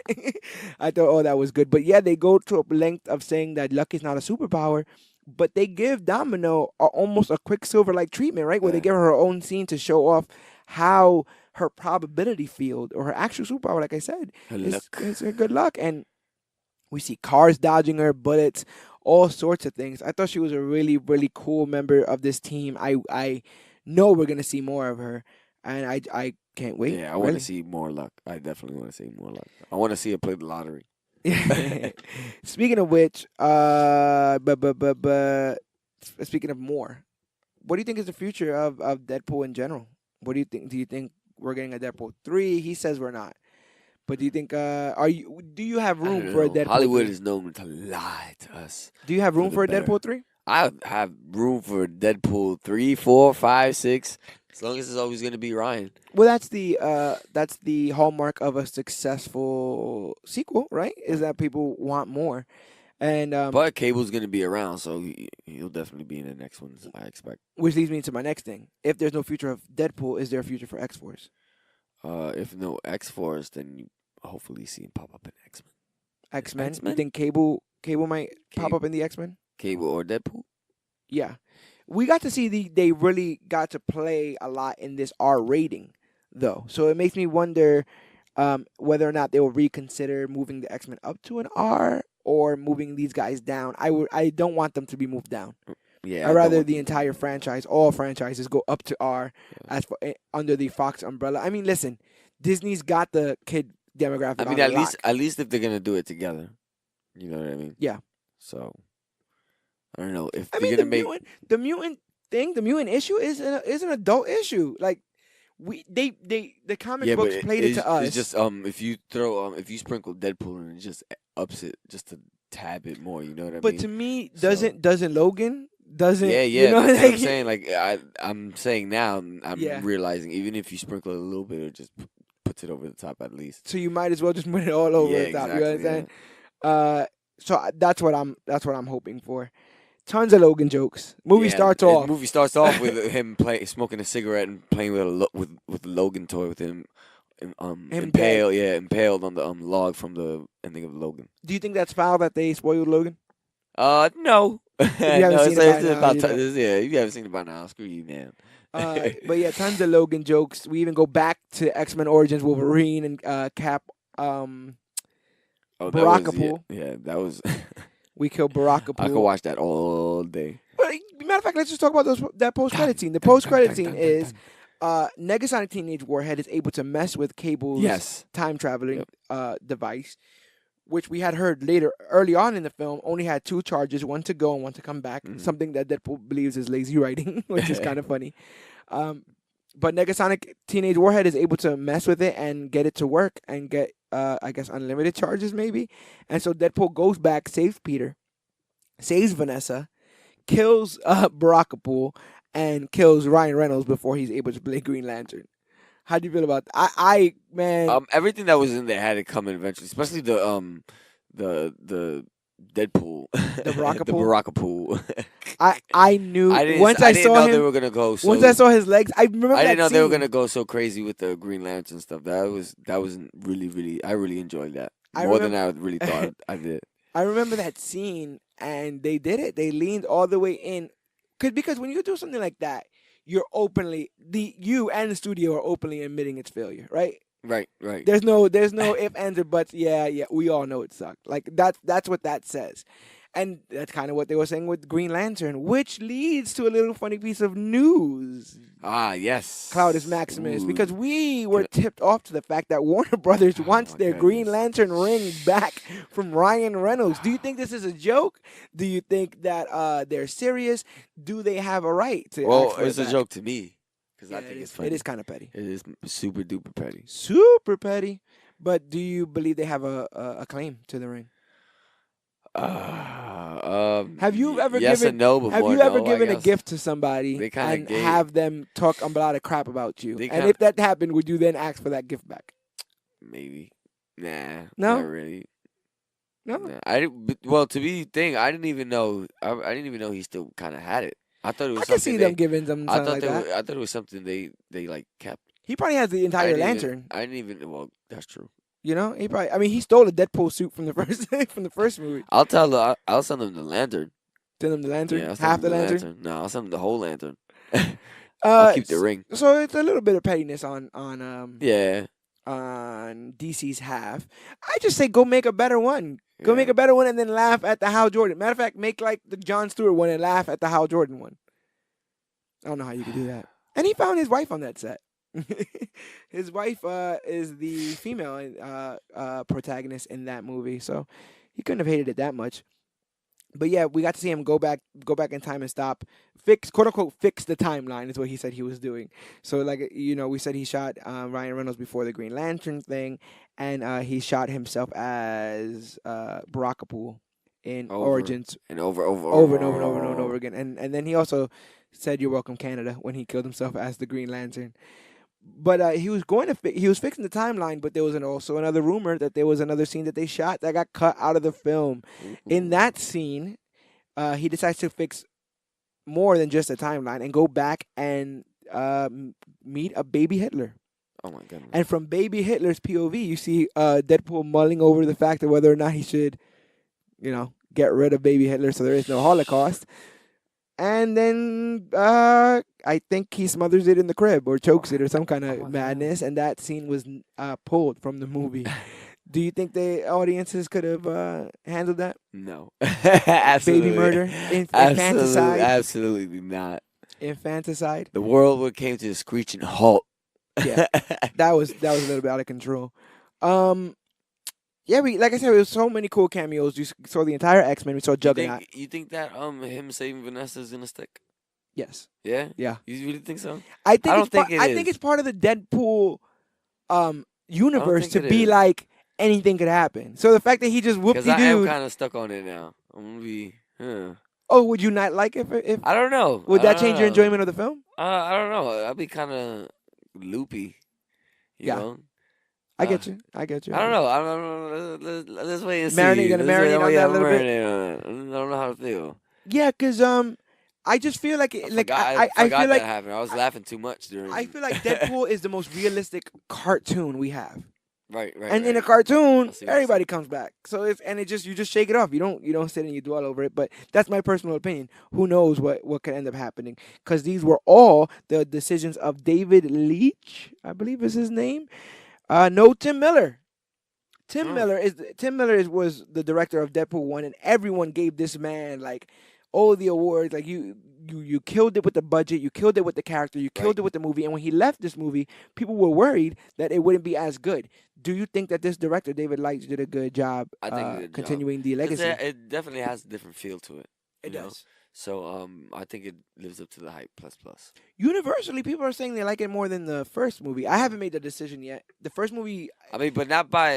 Speaker 1: I thought, that was good. But yeah, they go to a length of saying that Lucky's not a superpower, but they give Domino almost a Quicksilver-like treatment, right? Where they
Speaker 2: Yeah.
Speaker 1: give her her own scene to show off how her probability field or her actual superpower, like I said,
Speaker 2: Her
Speaker 1: is
Speaker 2: luck.
Speaker 1: her good luck. And we see cars dodging her, bullets, all sorts of things. I thought she was a really, really cool member of this team. I know we're gonna see more of her, and I can't wait.
Speaker 2: Yeah, I want
Speaker 1: really.
Speaker 2: to see more luck. I definitely want to see more luck. I want to see her play the lottery.
Speaker 1: Speaking of which, but speaking of more, what do you think is the future of Deadpool in general? What do you think? Do you think we're getting a Deadpool 3? He says we're not. But do you think do you have
Speaker 2: I
Speaker 1: room
Speaker 2: don't
Speaker 1: for a
Speaker 2: know.
Speaker 1: Deadpool
Speaker 2: Hollywood
Speaker 1: 3?
Speaker 2: is known to lie to us.
Speaker 1: Do you have room
Speaker 2: the
Speaker 1: for a
Speaker 2: better.
Speaker 1: Deadpool 3?
Speaker 2: I have room for Deadpool 3, 4, 5, 6. As long as it's always gonna be Ryan.
Speaker 1: Well, that's the hallmark of a successful sequel, right? Is that people want more. And
Speaker 2: But Cable's gonna be around, so he'll definitely be in the next ones. I expect.
Speaker 1: which leads me to my next thing. If there's no future of Deadpool, is there a future for X-Force?
Speaker 2: If no X-Force, then you hopefully see him pop up in X-Men.
Speaker 1: X-Men? You
Speaker 2: X-Men?
Speaker 1: think Cable might pop
Speaker 2: Cable.
Speaker 1: up in the X-Men?
Speaker 2: Cable or Deadpool?
Speaker 1: Yeah. We got to see they really got to play a lot in this R rating, though. So it makes me wonder whether or not they will reconsider moving the X-Men up to an R or moving these guys down. I don't want them to be moved down.
Speaker 2: Yeah.
Speaker 1: I'd rather the entire franchise, all franchises, go up to R as for, under the Fox umbrella. I mean, listen, Disney's got the kid demographic.
Speaker 2: I mean,
Speaker 1: on
Speaker 2: at least if they're gonna do it together, you know what I mean?
Speaker 1: Yeah.
Speaker 2: So I don't know if
Speaker 1: I
Speaker 2: they're
Speaker 1: mean,
Speaker 2: gonna make.
Speaker 1: the mutant issue is an adult issue. Like the comic books played it to us.
Speaker 2: It's just if you sprinkle Deadpool and it just ups it just a tad bit more, you know what I mean?
Speaker 1: But to me,
Speaker 2: So-
Speaker 1: doesn't Logan doesn't?
Speaker 2: Yeah,
Speaker 1: You know,
Speaker 2: that's what I'm
Speaker 1: like-
Speaker 2: saying. Like I'm saying now, I'm
Speaker 1: Yeah.
Speaker 2: realizing even if you sprinkle it a little bit, it just puts it over the top at least.
Speaker 1: So you might as well just put it all over
Speaker 2: Yeah,
Speaker 1: the top.
Speaker 2: exactly,
Speaker 1: You understand? That's what I'm hoping for. Tons of Logan jokes. Movie starts off.
Speaker 2: Movie starts off with him smoking a cigarette and playing with the Logan toy with him. Impaled on the log from the ending of Logan.
Speaker 1: Do you think that's foul that they spoiled Logan?
Speaker 2: No.
Speaker 1: you haven't seen it by
Speaker 2: it's
Speaker 1: now,
Speaker 2: about
Speaker 1: you
Speaker 2: ti-
Speaker 1: know.
Speaker 2: this- yeah. If you haven't seen it by now, screw you, man.
Speaker 1: But yeah, tons of Logan jokes. We even go back to X-Men Origins Wolverine and Cap.
Speaker 2: Oh,
Speaker 1: Barakapool.
Speaker 2: yeah, that was.
Speaker 1: We kill Baraka
Speaker 2: I could
Speaker 1: Pool.
Speaker 2: watch that all day.
Speaker 1: But matter of fact, let's just talk about that post credit scene. The post credit scene is Negasonic Teenage Warhead is able to mess with Cable's
Speaker 2: Yes.
Speaker 1: time traveling device, which we had heard early on in the film, only had 2 charges, one to go and one to come back. Something that Deadpool believes is lazy writing, which is kind of funny. But Negasonic Teenage Warhead is able to mess with it and get it to work and get, I guess, unlimited charges maybe. And so Deadpool goes back, saves Peter, saves Vanessa, kills Barakapool, and kills Ryan Reynolds before he's able to play Green Lantern. How do you feel about that? I man,
Speaker 2: Everything that was in there had to come in eventually, especially the Deadpool,
Speaker 1: The Baraka
Speaker 2: the
Speaker 1: Pool?
Speaker 2: Baraka Pool.
Speaker 1: I knew
Speaker 2: I didn't,
Speaker 1: once
Speaker 2: I
Speaker 1: I
Speaker 2: didn't
Speaker 1: saw
Speaker 2: know
Speaker 1: him.
Speaker 2: they were gonna go. So,
Speaker 1: Once I saw his legs, I remember
Speaker 2: I
Speaker 1: that
Speaker 2: didn't know
Speaker 1: scene.
Speaker 2: they were gonna go so crazy with the Green Lantern stuff. That was really. I really enjoyed that more than I really thought I did.
Speaker 1: I remember that scene, and they did it. They leaned all the way in, because when you do something like that, you and the studio are openly admitting its failure, right?
Speaker 2: Right.
Speaker 1: There's no if, ands, or buts. Yeah, we all know it sucked. Like that's what that says. And that's kind of what they were saying with Green Lantern, which leads to a little funny piece of news.
Speaker 2: Ah, yes.
Speaker 1: Cloudus Maximus,
Speaker 2: Ooh.
Speaker 1: because we were tipped off to the fact that Warner Brothers wants their Green Lantern ring back from Ryan Reynolds. Do you think this is a joke? Do you think that they're serious? Do they have a right to ask for
Speaker 2: it's
Speaker 1: it
Speaker 2: a
Speaker 1: back?
Speaker 2: joke to me because
Speaker 1: Yeah,
Speaker 2: I think it's funny.
Speaker 1: it is kind of petty.
Speaker 2: It is super duper petty.
Speaker 1: Super petty. But do you believe they have a claim to the ring? Have you ever
Speaker 2: yes
Speaker 1: given?
Speaker 2: and no, but
Speaker 1: Have
Speaker 2: more
Speaker 1: you ever
Speaker 2: no, I
Speaker 1: given a
Speaker 2: guess.
Speaker 1: gift to somebody
Speaker 2: They kinda
Speaker 1: and
Speaker 2: gave-
Speaker 1: have them talk a lot of crap about you?
Speaker 2: They
Speaker 1: And
Speaker 2: kinda-
Speaker 1: if that happened, would you then ask for that gift back?
Speaker 2: Maybe. Nah.
Speaker 1: No?
Speaker 2: Not really.
Speaker 1: No.
Speaker 2: Nah. I didn't. Well, to be thing, I didn't even know. I didn't even know he still kind of had it. I thought it was
Speaker 1: I can
Speaker 2: something
Speaker 1: see
Speaker 2: they,
Speaker 1: them giving them
Speaker 2: I
Speaker 1: something
Speaker 2: thought
Speaker 1: like
Speaker 2: they
Speaker 1: that.
Speaker 2: were, I thought it was something they like kept.
Speaker 1: He probably has the
Speaker 2: I
Speaker 1: entire
Speaker 2: didn't
Speaker 1: lantern.
Speaker 2: Even, I didn't even. Well, that's true.
Speaker 1: You know, he probably. I mean, he stole a Deadpool suit from the first movie.
Speaker 2: I'll send him the lantern.
Speaker 1: Send him the lantern,
Speaker 2: Yeah, I'll send
Speaker 1: half
Speaker 2: him
Speaker 1: the lantern.
Speaker 2: No, I'll send him the whole lantern. I'll keep the ring.
Speaker 1: So it's a little bit of pettiness on
Speaker 2: Yeah.
Speaker 1: on DC's half. I just say go make a better one. Go
Speaker 2: Yeah.
Speaker 1: make a better one and then laugh at the Hal Jordan. Matter of fact, make like the Jon Stewart one and laugh at the Hal Jordan one. I don't know how you could do that. And he found his wife on that set. His wife is the female protagonist in that movie, so he couldn't have hated it that much. But yeah, we got to see him go back in time and quote unquote fix the timeline is what he said he was doing. So like we said he shot Ryan Reynolds before the Green Lantern thing, and he shot himself as Barakapool in Origins
Speaker 2: over
Speaker 1: and over again. And then he also said "You're welcome, Canada" when he killed himself as the Green Lantern. But he was fixing the timeline, but there was also another rumor that there was another scene that they shot that got cut out of the film. In that scene, he decides to fix more than just a timeline and go back and meet a baby Hitler.
Speaker 2: Oh my goodness!
Speaker 1: And from baby Hitler's POV, you see Deadpool mulling over the fact of whether or not he should, get rid of baby Hitler so there is no Holocaust. And then I think he smothers it in the crib or chokes it or some kind of madness. And that scene was pulled from the movie. Do you think the audiences could have handled that?
Speaker 2: No. Absolutely.
Speaker 1: Baby murder? Infanticide?
Speaker 2: Absolutely not.
Speaker 1: Infanticide?
Speaker 2: The world would came to a screeching halt.
Speaker 1: Yeah. that was a little bit out of control. Yeah, like I said, there was so many cool cameos. You saw the entire X-Men. We saw Juggernaut.
Speaker 2: You think that him saving Vanessa is gonna stick?
Speaker 1: Yes.
Speaker 2: Yeah.
Speaker 1: Yeah.
Speaker 2: You really think so?
Speaker 1: I think
Speaker 2: think
Speaker 1: it's part of the Deadpool universe to be like anything could happen. So the fact that he just whooped the dude.
Speaker 2: Because I am kind of stuck on it now. I'm gonna be.
Speaker 1: Oh, would you not like it if
Speaker 2: I don't know.
Speaker 1: Would that change your enjoyment of the film?
Speaker 2: I don't know. I'd be kind of loopy. You know?
Speaker 1: I get you. I don't
Speaker 2: know. Let's wait and see.
Speaker 1: Marinate on that a little bit.
Speaker 2: I don't know how to feel.
Speaker 1: Yeah, because I just feel like I
Speaker 2: forgot
Speaker 1: feel like
Speaker 2: that happened. I was laughing too much during.
Speaker 1: I feel like Deadpool is the most realistic cartoon we have.
Speaker 2: Right.
Speaker 1: And in a cartoon, everybody comes back. So you just shake it off. You don't sit and you dwell over it. But that's my personal opinion. Who knows what could end up happening? Because these were all the decisions of David Leitch, I believe is his name. No, Tim Miller.
Speaker 2: Mm.
Speaker 1: Tim Miller was the director of Deadpool 1, and everyone gave this man like all the awards. Like you killed it with the budget, you killed it with the character, you
Speaker 2: Right.
Speaker 1: killed it with the movie. And when he left this movie, people were worried that it wouldn't be as good. Do you think that this director David Leitch did a good job
Speaker 2: I think he did a good job
Speaker 1: continuing the
Speaker 2: because
Speaker 1: legacy?
Speaker 2: it definitely has a different feel to it.
Speaker 1: It
Speaker 2: You know.
Speaker 1: does.
Speaker 2: So I think it lives up to the hype plus plus.
Speaker 1: Universally, people are saying they like it more than the first movie. I haven't made the decision yet. The first movie,
Speaker 2: I mean, but not by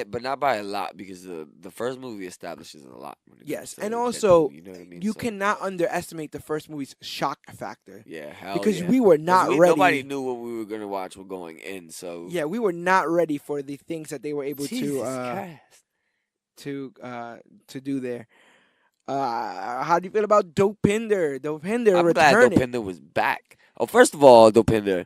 Speaker 2: a lot because the first movie establishes a lot when it
Speaker 1: yes,
Speaker 2: comes to
Speaker 1: and also
Speaker 2: Deadpool, you know what I mean?
Speaker 1: you
Speaker 2: So,
Speaker 1: cannot underestimate the first movie's shock factor
Speaker 2: yeah, hell
Speaker 1: because
Speaker 2: yeah.
Speaker 1: we were
Speaker 2: 'Cause
Speaker 1: not ready.
Speaker 2: Nobody knew what we were gonna watch going in, so
Speaker 1: Yeah, we were not ready for the things that they were able
Speaker 2: Jesus Christ.
Speaker 1: to do there. How do you feel about Dopinder? Dopinder
Speaker 2: I'm glad
Speaker 1: returning.
Speaker 2: Dopinder was back. Oh, first of all, Dopinder,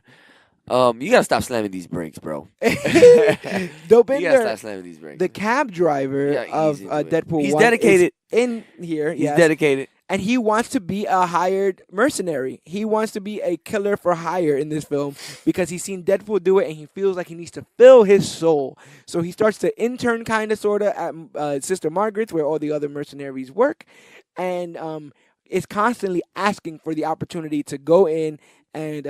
Speaker 2: you gotta stop slamming these brakes, bro. You gotta
Speaker 1: Dopinder,
Speaker 2: stop slamming these brakes.
Speaker 1: the cab driver
Speaker 2: Yeah,
Speaker 1: of
Speaker 2: easy into it.
Speaker 1: Deadpool
Speaker 2: He's
Speaker 1: 1,
Speaker 2: dedicated.
Speaker 1: is in here.
Speaker 2: He's
Speaker 1: Yes,
Speaker 2: dedicated.
Speaker 1: and he wants to be a hired mercenary. He wants to be a killer for hire in this film because he's seen Deadpool do it and he feels like he needs to fill his soul. So he starts to intern kind of sort of at Sister Margaret's where all the other mercenaries work, and is constantly asking for the opportunity to go in and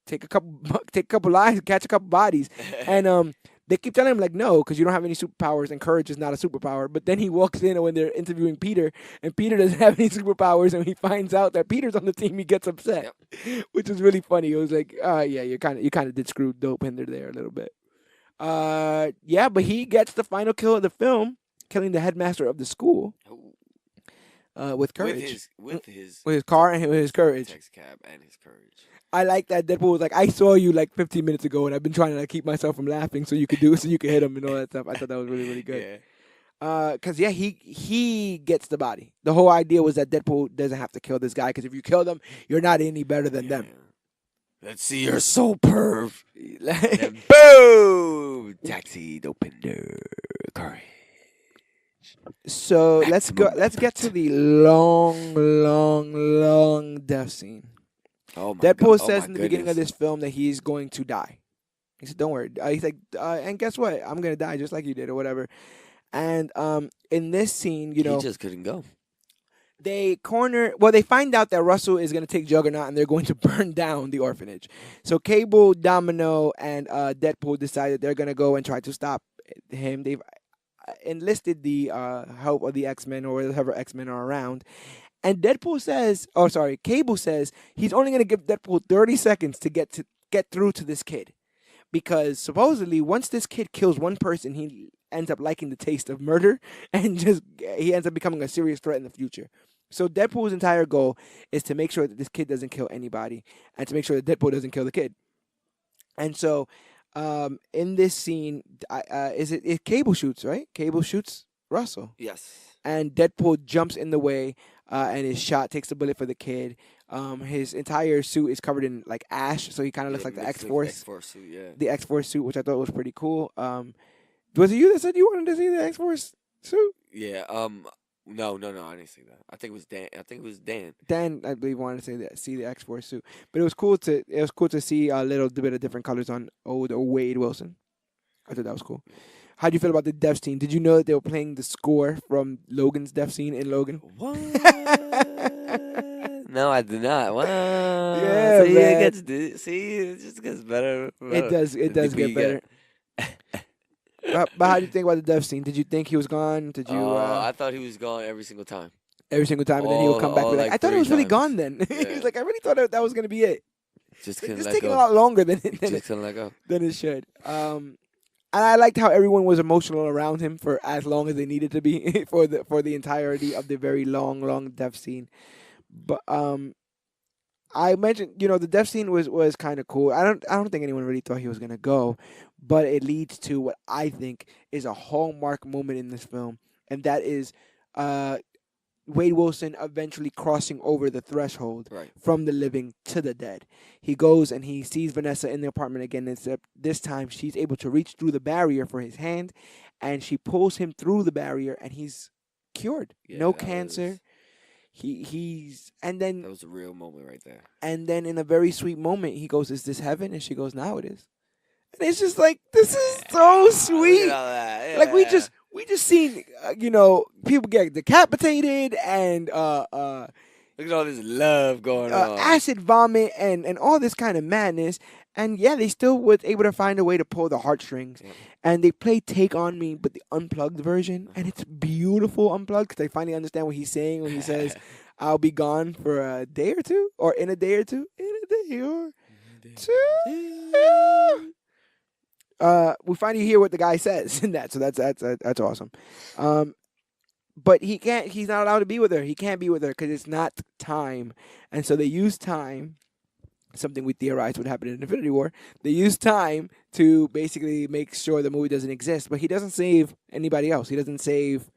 Speaker 1: take a couple lives, catch a couple bodies, and they keep telling him like no, because you don't have any superpowers, and courage is not a superpower. But then he walks in when they're interviewing Peter, and Peter doesn't have any superpowers, and he finds out that Peter's on the team. He gets upset, which is really funny. It was like, yeah, you kind of did screw Dopinder there a little bit. Yeah, but he gets the final kill of the film, killing the headmaster of the school. With courage,
Speaker 2: with his
Speaker 1: car and with his courage.
Speaker 2: taxi cab and his courage.
Speaker 1: I like that Deadpool was like, I saw you like 15 minutes ago, and I've been trying to like, keep myself from laughing so you could hit him and all that stuff. I thought that was really, really good.
Speaker 2: Yeah.
Speaker 1: Cause yeah, he gets the body. The whole idea was that Deadpool doesn't have to kill this guy, because if you kill them, you're not any better than them.
Speaker 2: Let's see your soul perv. And boom! Taxi Dopinder. Courage.
Speaker 1: So let's go. Let's get to the long death scene.
Speaker 2: Oh my
Speaker 1: Deadpool
Speaker 2: God.
Speaker 1: says
Speaker 2: Oh
Speaker 1: in
Speaker 2: my
Speaker 1: the beginning of
Speaker 2: goodness.
Speaker 1: this film that he's going to die. He said, "Don't worry." He's like, and guess what? I'm gonna die just like you did, or whatever. And in this scene,
Speaker 2: He just couldn't go.
Speaker 1: they find out that Russell is gonna take Juggernaut, and they're going to burn down the orphanage. So Cable, Domino, and Deadpool decided they're gonna go and try to stop him. They've enlisted the help of the X-Men or whatever X-Men are around. And Cable says he's only going to give Deadpool 30 seconds to get through to this kid, because supposedly once this kid kills one person, he ends up liking the taste of murder and he ends up becoming a serious threat in the future. So Deadpool's entire goal is to make sure that this kid doesn't kill anybody, and to make sure that Deadpool doesn't kill the kid. And so in this scene, it Cable shoots, right? Cable shoots Russell.
Speaker 2: Yes.
Speaker 1: And Deadpool jumps in the way, and is shot, takes the bullet for the kid. His entire suit is covered in like ash, so he kind of looks like the X-Force.
Speaker 2: X-Force suit, yeah.
Speaker 1: The X-Force suit, which I thought was pretty cool. Was it you that said you wanted to see the X-Force suit?
Speaker 2: Yeah. No, I didn't see that. I think it was Dan.
Speaker 1: Dan, I believe, wanted to see the X-Force suit, but it was cool to see a little bit of different colors on old Wade Wilson. I thought that was cool. How do you feel about the death scene? Did you know that they were playing the score from Logan's death scene in Logan?
Speaker 2: What? No, I did not. What?
Speaker 1: Yeah,
Speaker 2: see,
Speaker 1: man.
Speaker 2: It just gets better.
Speaker 1: It does
Speaker 2: The
Speaker 1: get
Speaker 2: deeper you
Speaker 1: better. But how do you think about the death scene? Did you think he was gone? Did you
Speaker 2: I thought he was gone every single time.
Speaker 1: every single time, and then he would come back and be like,
Speaker 2: like
Speaker 1: I thought it
Speaker 2: 3
Speaker 1: was really
Speaker 2: times.
Speaker 1: gone then.
Speaker 2: Yeah.
Speaker 1: He's like, I really thought that was going to be it.
Speaker 2: Just couldn't
Speaker 1: It's
Speaker 2: let
Speaker 1: taking
Speaker 2: go.
Speaker 1: a lot longer than
Speaker 2: Just couldn't let go.
Speaker 1: it should. And I liked how everyone was emotional around him for as long as they needed to be for the entirety of the very long death scene. But I mentioned, the death scene was kind of cool. I don't think anyone really thought he was gonna go, but it leads to what I think is a hallmark moment in this film, and that is Wade Wilson eventually crossing over the threshold
Speaker 2: Right.
Speaker 1: from the living to the dead. He goes and he sees Vanessa in the apartment again, except this time she's able to reach through the barrier for his hand, and she pulls him through the barrier, and he's cured.
Speaker 2: Yeah,
Speaker 1: No
Speaker 2: that
Speaker 1: cancer.
Speaker 2: was-
Speaker 1: And then
Speaker 2: That was a real moment right there.
Speaker 1: in a very sweet moment, he goes, "Is this heaven?" And she goes, "Now it is." And it's just like, this is so
Speaker 2: Look
Speaker 1: sweet.
Speaker 2: at all that.
Speaker 1: Like
Speaker 2: Yeah.
Speaker 1: we just seen people get decapitated and
Speaker 2: Look at all this love going on.
Speaker 1: acid vomit and all this kind of madness. And yeah, they still was able to find a way to pull the heartstrings.
Speaker 2: Yep.
Speaker 1: And they play "Take on Me," but the unplugged version, and it's beautiful unplugged because they finally understand what he's saying when he says, "I'll be gone for a day or two, or in a day or two, in a day or two." We finally hear what the guy says in that, so that's awesome. But he can't. He's not allowed to be with her. He can't be with her because it's not time, and so they use time. Something we theorized would happen in Infinity War. They use time to basically make sure the movie doesn't exist, but he doesn't save anybody else. He doesn't save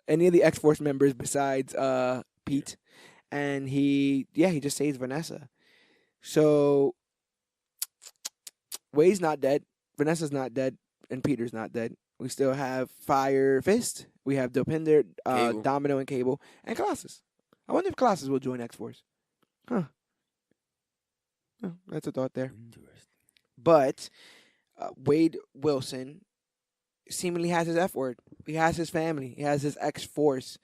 Speaker 1: any of the X-Force members besides Pete, and he just saves Vanessa. So Wade's not dead, Vanessa's not dead, and Peter's not dead. We still have Fire Fist. We have Dopinder,
Speaker 2: Cable.
Speaker 1: Domino, and Cable, and Colossus. I wonder if Colossus will join X-Force. Huh. Oh, that's a thought there.
Speaker 2: Interesting.
Speaker 1: But Wade Wilson seemingly has his F word. He has his family. He has his X-Force.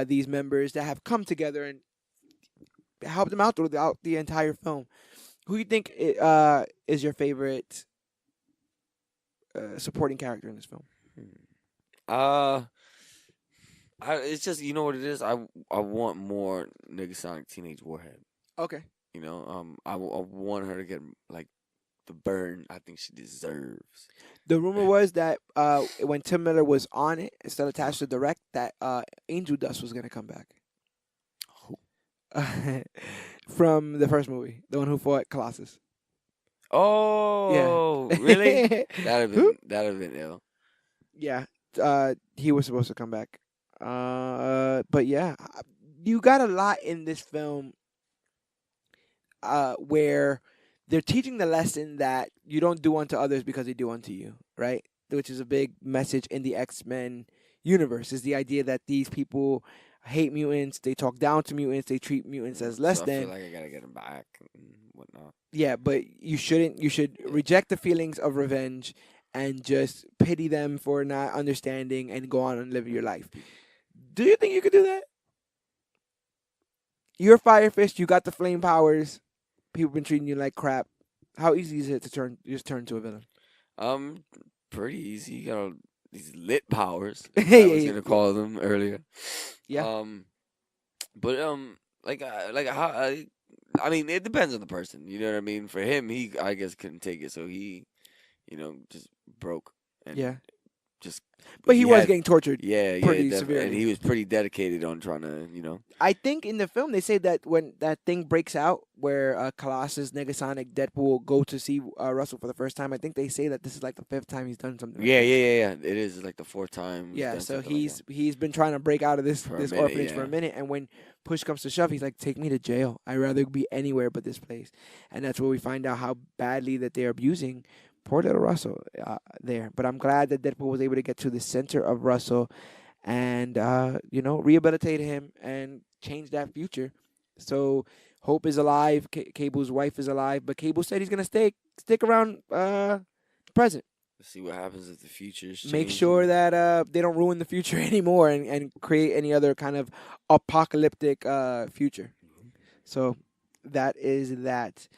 Speaker 1: These members that have come together and helped him out throughout the entire film. Who do you think is your favorite supporting character in this film?
Speaker 2: It's just, you know what it is. I want more Negasonic Teenage Warhead.
Speaker 1: Okay.
Speaker 2: You know, I want her to get like the burn I think she deserves.
Speaker 1: The rumor was that when Tim Miller was on it, instead of attached to direct, that Angel Dust was gonna come back. From the first movie, the one who fought Colossus.
Speaker 2: Oh, really? That'd have been ill.
Speaker 1: Yeah, he was supposed to come back. But yeah, you got a lot in this film where they're teaching the lesson that you don't do unto others because they do unto you, right? Which is a big message in the X-Men universe, is the idea that these people hate mutants, they talk down to mutants, they treat mutants as less
Speaker 2: So
Speaker 1: than.
Speaker 2: I feel like I gotta get them back and whatnot.
Speaker 1: Yeah, but you shouldn't. You should reject the feelings of revenge and just pity them for not understanding and go on and live your life. Do you think you could do that? You're Fire Fist, you got the flame powers. People been treating you like crap. How easy is it to turn to a villain?
Speaker 2: Pretty easy. You got all these lit powers.
Speaker 1: Yeah,
Speaker 2: I was
Speaker 1: yeah,
Speaker 2: gonna call them earlier.
Speaker 1: Yeah.
Speaker 2: But how? I mean, it depends on the person. You know what I mean? For him, he I guess couldn't take it, so he, just broke and
Speaker 1: Yeah.
Speaker 2: just.
Speaker 1: But he was
Speaker 2: had-
Speaker 1: getting tortured.
Speaker 2: Yeah,
Speaker 1: pretty
Speaker 2: yeah,
Speaker 1: severely.
Speaker 2: and he was pretty dedicated on trying to.
Speaker 1: I think in the film they say that when that thing breaks out, where Colossus, Negasonic, Deadpool go to see Russell for the first time, I think they say that this is like the 5th time he's done something.
Speaker 2: Yeah,
Speaker 1: like
Speaker 2: yeah,
Speaker 1: this.
Speaker 2: yeah, yeah. It is like the 4th time.
Speaker 1: Yeah,
Speaker 2: done
Speaker 1: so
Speaker 2: something like that.
Speaker 1: he's been trying to break out of this
Speaker 2: For a minute,
Speaker 1: orphanage for a
Speaker 2: yeah.
Speaker 1: minute, and when push comes to shove, he's like, "Take me to jail. I'd rather be anywhere but this place." And that's where we find out how badly that they're abusing poor little Russell there. But I'm glad that Deadpool was able to get to the center of Russell and rehabilitate him and change that future. So Hope is alive. Cable's wife is alive, but Cable said he's gonna stick around present.
Speaker 2: Let's see what happens if the future's
Speaker 1: Make
Speaker 2: changing.
Speaker 1: sure that they don't ruin the future anymore and create any other kind of apocalyptic future. So that is that.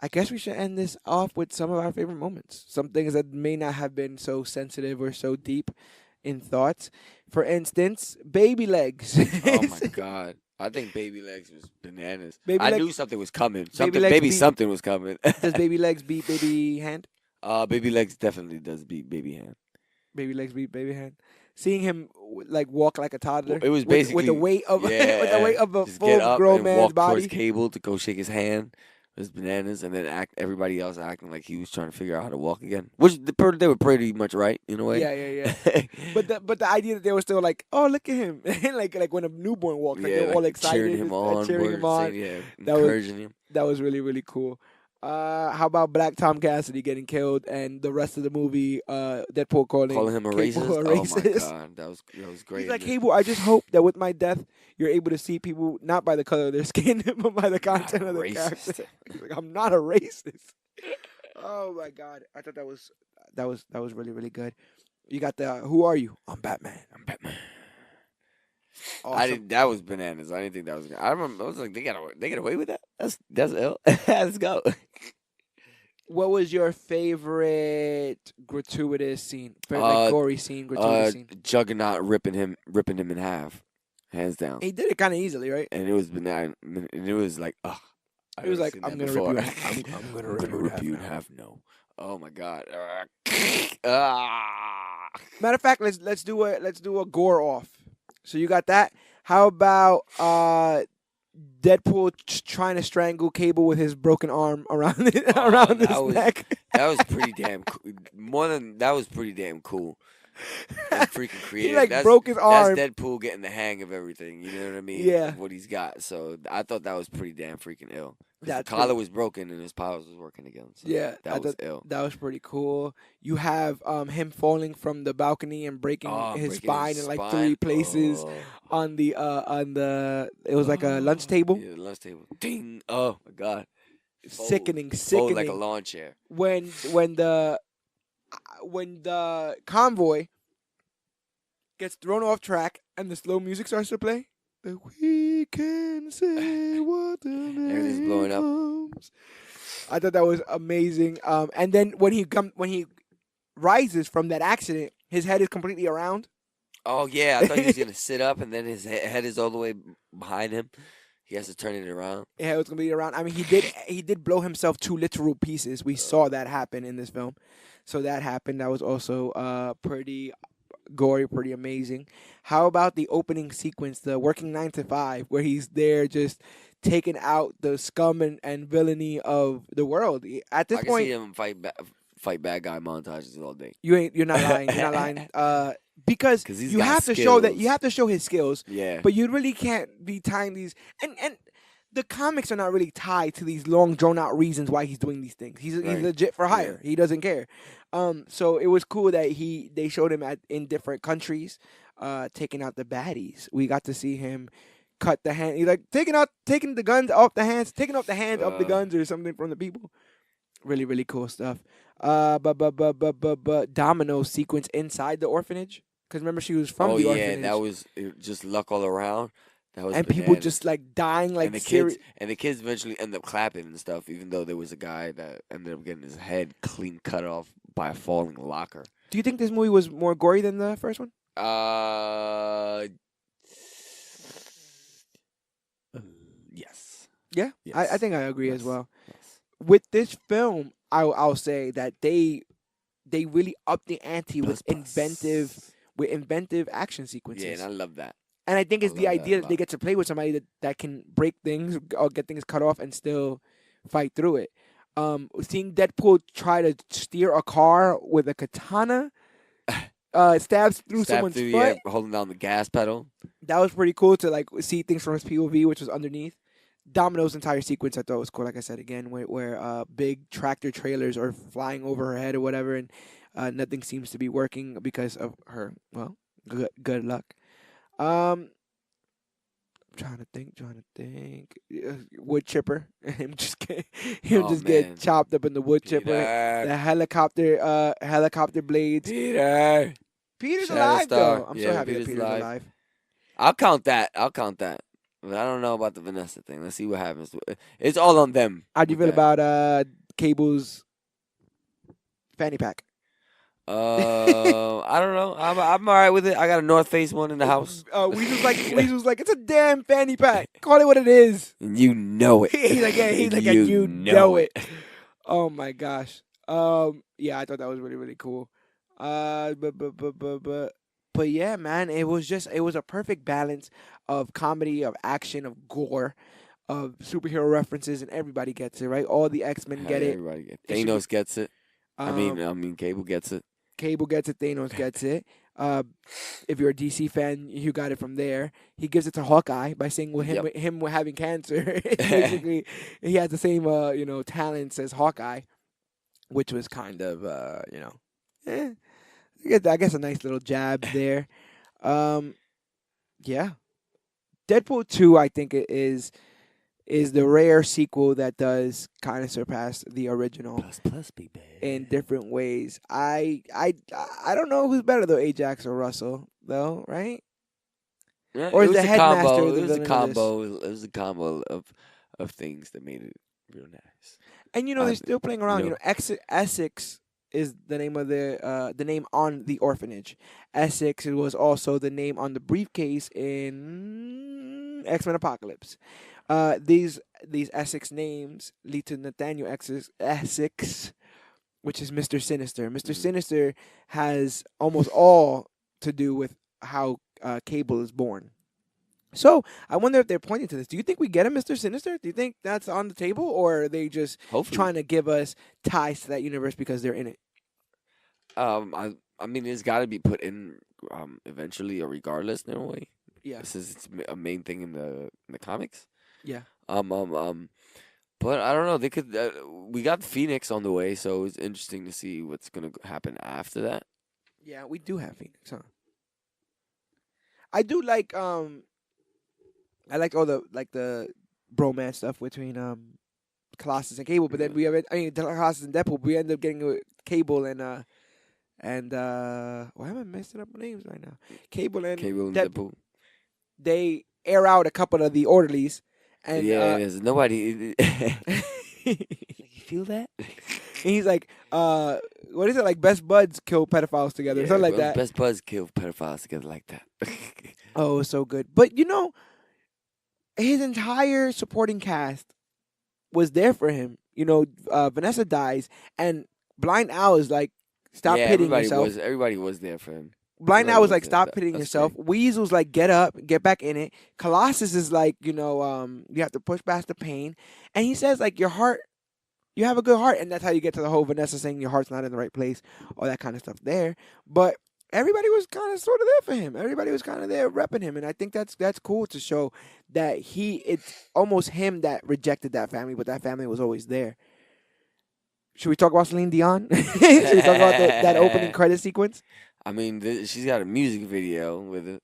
Speaker 1: I guess we should end this off with some of our favorite moments. Some things that may not have been so sensitive or so deep in thoughts. For instance, baby legs.
Speaker 2: Oh my god. I think Baby Legs was bananas.
Speaker 1: Baby
Speaker 2: I
Speaker 1: Legs-
Speaker 2: knew something was coming.
Speaker 1: Legs
Speaker 2: Something was coming.
Speaker 1: Does baby legs beat baby hand?
Speaker 2: Baby Legs definitely does beat Baby Hand.
Speaker 1: Baby legs beat baby hand. Seeing him walk like a toddler.
Speaker 2: It was
Speaker 1: with
Speaker 2: basically
Speaker 1: the weight of with the weight of a
Speaker 2: just get
Speaker 1: full
Speaker 2: up
Speaker 1: grown
Speaker 2: and
Speaker 1: man's
Speaker 2: walk
Speaker 1: body.
Speaker 2: towards Cable to go shake his hand. It was bananas, and then everybody else acting like he was trying to figure out how to walk again. Which they were pretty much right in a way.
Speaker 1: Yeah. But the idea that they were still like, oh, look at him, like when a newborn walks, like they're all excited,
Speaker 2: cheering him on,
Speaker 1: That
Speaker 2: encouraging him.
Speaker 1: That was really, really cool. How about Black Tom Cassidy getting killed and the rest of the movie, Deadpool calling
Speaker 2: him a
Speaker 1: Cable
Speaker 2: racist?
Speaker 1: a racist?
Speaker 2: Oh my god, that was great.
Speaker 1: He's like, Cable, I just hope that with my death, you're able to see people not by the color of their skin, but by the content of their
Speaker 2: racist.
Speaker 1: character. He's like, I'm not a racist. Oh my god, I thought that was really really good. You got the Who are you? I'm Batman.
Speaker 2: I'm Batman. I
Speaker 1: Awesome.
Speaker 2: didn't. That was bananas. I didn't think that was. I remember. I was like, they got away with that. That's ill. Let's go.
Speaker 1: What was your favorite gratuitous scene? Like
Speaker 2: Uh,
Speaker 1: gory scene, gratuitous scene.
Speaker 2: Juggernaut ripping him in half, hands down,
Speaker 1: He did it kind of easily, right?
Speaker 2: and it was benign, and it was like, ugh. I've
Speaker 1: He was
Speaker 2: never
Speaker 1: like,
Speaker 2: seen
Speaker 1: "I'm
Speaker 2: that
Speaker 1: gonna rip
Speaker 2: before.
Speaker 1: you. I'm gonna rip you in half."
Speaker 2: No. Oh my god. Ah.
Speaker 1: Matter of fact, let's do a gore off. So you got that. How about Deadpool trying to strangle Cable with his broken arm around around his neck?
Speaker 2: That was pretty damn cool. That was pretty damn cool. That's freaking creative.
Speaker 1: He like broke his arm.
Speaker 2: That's Deadpool getting the hang of everything. You know what I mean?
Speaker 1: Yeah.
Speaker 2: What he's got. So I thought that was pretty damn freaking ill.
Speaker 1: That's
Speaker 2: the collar was broken and his powers was working again. So
Speaker 1: Yeah,
Speaker 2: that was ill.
Speaker 1: That was pretty cool. You have him falling from the balcony and breaking his spine in like 3 places on the it was like a lunch table.
Speaker 2: Yeah, the lunch table. Ding! Oh my god.
Speaker 1: Sickening.
Speaker 2: Fold like a lawn chair.
Speaker 1: When the convoy gets thrown off track and the slow music starts to play. We can say what the
Speaker 2: Everything's blowing up.
Speaker 1: comes. I thought that was amazing. And then when he rises from that accident, his head is completely around.
Speaker 2: Oh yeah, I thought he was gonna sit up and then his head is all the way behind him. He has to turn it around.
Speaker 1: Yeah, it was completely around. I mean, he did blow himself to literal pieces. We saw that happen in this film. So that happened. That was also pretty gory, pretty amazing. How about the opening sequence, the working 9 to 5, where he's there just taking out the scum and villainy of the world? At this
Speaker 2: I can
Speaker 1: point,
Speaker 2: see him fight bad guy montages all day.
Speaker 1: you're not lying. You're not lying. Because you have to show that, you have to show his skills.
Speaker 2: Yeah.
Speaker 1: But you really can't be tying these and the comics are not really tied to these long drawn out reasons why he's doing these things. He's legit for hire. Yeah. He doesn't care. So it was cool that they showed him in different countries, taking out the baddies. We got to see him cut the hand. He's like taking the guns off the hands, taking off the hands of the guns or something from the people. Really, really cool stuff. But Domino sequence inside the orphanage. Because remember, she was from the orphanage.
Speaker 2: Yeah, that was just luck all around. That was
Speaker 1: and
Speaker 2: bananas.
Speaker 1: People just like dying, like
Speaker 2: and the kids eventually end up clapping and stuff. Even though there was a guy that ended up getting his head clean cut off by a falling locker.
Speaker 1: Do you think this movie was more gory than the first one?
Speaker 2: Yes.
Speaker 1: Yeah, yes. I think I agree as well.
Speaker 2: Yes.
Speaker 1: With this film, I'll say that they really upped the ante with inventive action sequences.
Speaker 2: Yeah, and I love that.
Speaker 1: And I think it's the idea that they get to play with somebody that can break things or get things cut off and still fight through it. Seeing Deadpool try to steer a car with a katana, stabs through someone's foot.
Speaker 2: Yeah, holding down the gas pedal.
Speaker 1: That was pretty cool to like see things from his POV, which was underneath. Domino's entire sequence I thought was cool. Like I said again, where big tractor trailers are flying over her head or whatever, and nothing seems to be working because of her. Well, good luck. I'm trying to think. Wood chipper. him just get chopped up in the wood chipper. The helicopter blades. Peter's alive though. I'm so happy that Peter's alive.
Speaker 2: I'll count that. But I don't know about the Vanessa thing. Let's see what happens. It's all on them.
Speaker 1: How do you feel about Cable's fanny pack?
Speaker 2: I don't know. I'm all right with it. I got a North Face one in the house.
Speaker 1: Weasel's like, it's a damn fanny pack. Call it what it is.
Speaker 2: And you know it.
Speaker 1: he's like, you know it. Oh my gosh. Yeah, I thought that was really, really cool. But yeah, man, it was a perfect balance of comedy, of action, of gore, of superhero references, and everybody gets it, right? All the X-Men get it.
Speaker 2: Everybody gets it. Thanos gets it. I mean, Cable gets it.
Speaker 1: Cable gets it. Thanos gets it. If you're a DC fan, you got it from there. He gives it to Hawkeye by saying him having cancer. Basically, he has the same talents as Hawkeye, which was kind of I guess a nice little jab there. Yeah. Deadpool 2, I think it is is the rare sequel that does kind of surpass the original
Speaker 2: Plus, baby.
Speaker 1: in different ways. I don't know who's better though, Ajax or Russell though, right?
Speaker 2: Yeah,
Speaker 1: Or
Speaker 2: it
Speaker 1: is
Speaker 2: was
Speaker 1: the
Speaker 2: a
Speaker 1: headmaster
Speaker 2: combo.
Speaker 1: the
Speaker 2: It was a
Speaker 1: villain of this?
Speaker 2: combo. It was a combo of things that made it real nice.
Speaker 1: And you know they're
Speaker 2: I
Speaker 1: still playing
Speaker 2: you
Speaker 1: around. You
Speaker 2: know,
Speaker 1: know, Essex is the name of the name on the orphanage. Essex was also the name on the briefcase in X-Men Apocalypse. These Essex names lead to Nathaniel Essex, which is Mr. Sinister. Mr.
Speaker 2: mm,
Speaker 1: Sinister has almost all to do with how Cable is born. So I wonder if they're pointing to this. Do you think we get a Mr. Sinister? Do you think that's on the table, or are they just
Speaker 2: hopefully.
Speaker 1: trying to give us ties to that universe because they're in it?
Speaker 2: I mean, it's got to be put in eventually or regardless in a way.
Speaker 1: Yeah,
Speaker 2: Since it's a main thing in the comics.
Speaker 1: yeah,
Speaker 2: Um, um, um, but I don't know. They could. We got Phoenix on the way, so it's interesting to see what's gonna happen after that.
Speaker 1: yeah. We do have Phoenix, huh? I do like I like all the bromance stuff between Colossus and Cable, but then
Speaker 2: Yeah.
Speaker 1: we have I mean Colossus and Deadpool. We end up getting Cable and why am I messing up names right now? Cable and
Speaker 2: Cable and
Speaker 1: Deadpool.
Speaker 2: Deadpool.
Speaker 1: They air out a couple of the orderlies, and
Speaker 2: Yeah, there's nobody.
Speaker 1: and
Speaker 2: You feel that?
Speaker 1: he's like, what is it like? Best buds kill pedophiles together, something like that.
Speaker 2: Best Buzz kill pedophiles together like that.
Speaker 1: Oh, it was so good. But you know, his entire supporting cast was there for him. You know, Vanessa dies, and Blind Owl is like, stop
Speaker 2: yeah,
Speaker 1: pitying yourself.
Speaker 2: everybody was there for him.
Speaker 1: Blind
Speaker 2: Everybody
Speaker 1: Owl was
Speaker 2: was
Speaker 1: like,
Speaker 2: there.
Speaker 1: stop
Speaker 2: That-
Speaker 1: pitying
Speaker 2: that's
Speaker 1: yourself.
Speaker 2: great.
Speaker 1: Weasel's like, get up, get back in it. Colossus is like, you have to push past the pain. And he says, like, your heart, you have a good heart. And that's how you get to the whole Vanessa saying your heart's not in the right place, all that kind of stuff there. But everybody was kind of sort of there for him. Everybody was kind of there repping him. And I think that's cool to show that it's almost him that rejected that family, but that family was always there. Should we talk about Celine Dion? Should we talk about that opening credit sequence?
Speaker 2: I mean, she's got a music video with it.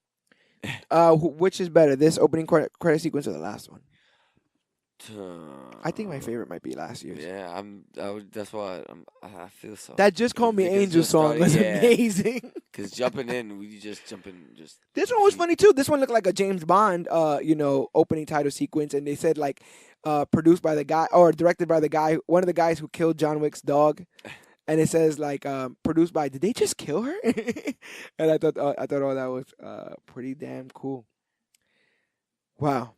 Speaker 1: Which is better, this opening credit sequence or the last one? I think my favorite might be last year's.
Speaker 2: Yeah, that's why I feel so.
Speaker 1: That Just Call Me
Speaker 2: Because
Speaker 1: Angel
Speaker 2: just
Speaker 1: song
Speaker 2: started-
Speaker 1: was
Speaker 2: yeah.
Speaker 1: amazing.
Speaker 2: Because jumping in, we just jump in. Just
Speaker 1: This one was funny too. This one looked like a James Bond, opening title sequence, and they said like, produced by the guy or directed by the guy, one of the guys who killed John Wick's dog, and it says like, produced by. Did they just kill her? And I thought, oh, that was pretty damn cool. Wow,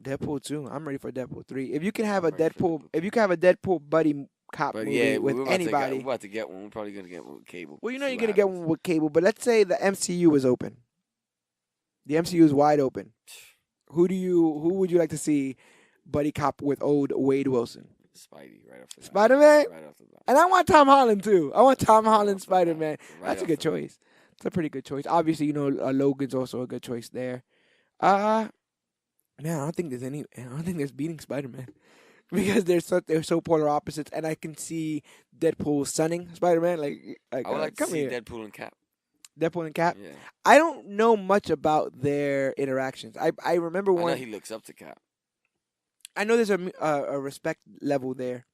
Speaker 1: Deadpool 2. I'm ready for Deadpool 3. If you can have
Speaker 2: I'm
Speaker 1: a
Speaker 2: ready for
Speaker 1: Deadpool,
Speaker 2: Deadpool
Speaker 1: if you can have a Deadpool buddy cop
Speaker 2: But
Speaker 1: movie
Speaker 2: yeah,
Speaker 1: with
Speaker 2: we're about
Speaker 1: anybody.
Speaker 2: we're about to get one. We're probably gonna get one with Cable.
Speaker 1: Well, you know
Speaker 2: See
Speaker 1: you're
Speaker 2: what
Speaker 1: gonna get
Speaker 2: happens.
Speaker 1: one with Cable, but let's say the MCU is open. The MCU is wide open. Who would you like to see buddy cop with old Wade Wilson?
Speaker 2: Spidey right off the bat.
Speaker 1: Spider-Man?
Speaker 2: Right off the bat.
Speaker 1: And I want Tom Holland too. I want Tom Holland
Speaker 2: off the bat.
Speaker 1: Spider-Man.
Speaker 2: Right
Speaker 1: That's a
Speaker 2: off
Speaker 1: good
Speaker 2: the bat.
Speaker 1: choice. It's a pretty good choice. Obviously, Logan's also a good choice there. Man, I don't think there's beating Spider-Man. Because they're so polar opposites, and I can see Deadpool sunning Spider-Man.
Speaker 2: I would like to
Speaker 1: come
Speaker 2: see
Speaker 1: here.
Speaker 2: Deadpool and Cap.
Speaker 1: Deadpool and Cap.
Speaker 2: Yeah,
Speaker 1: I don't know much about their interactions. I remember
Speaker 2: I know
Speaker 1: one.
Speaker 2: he looks up to Cap.
Speaker 1: I know there's a respect level there.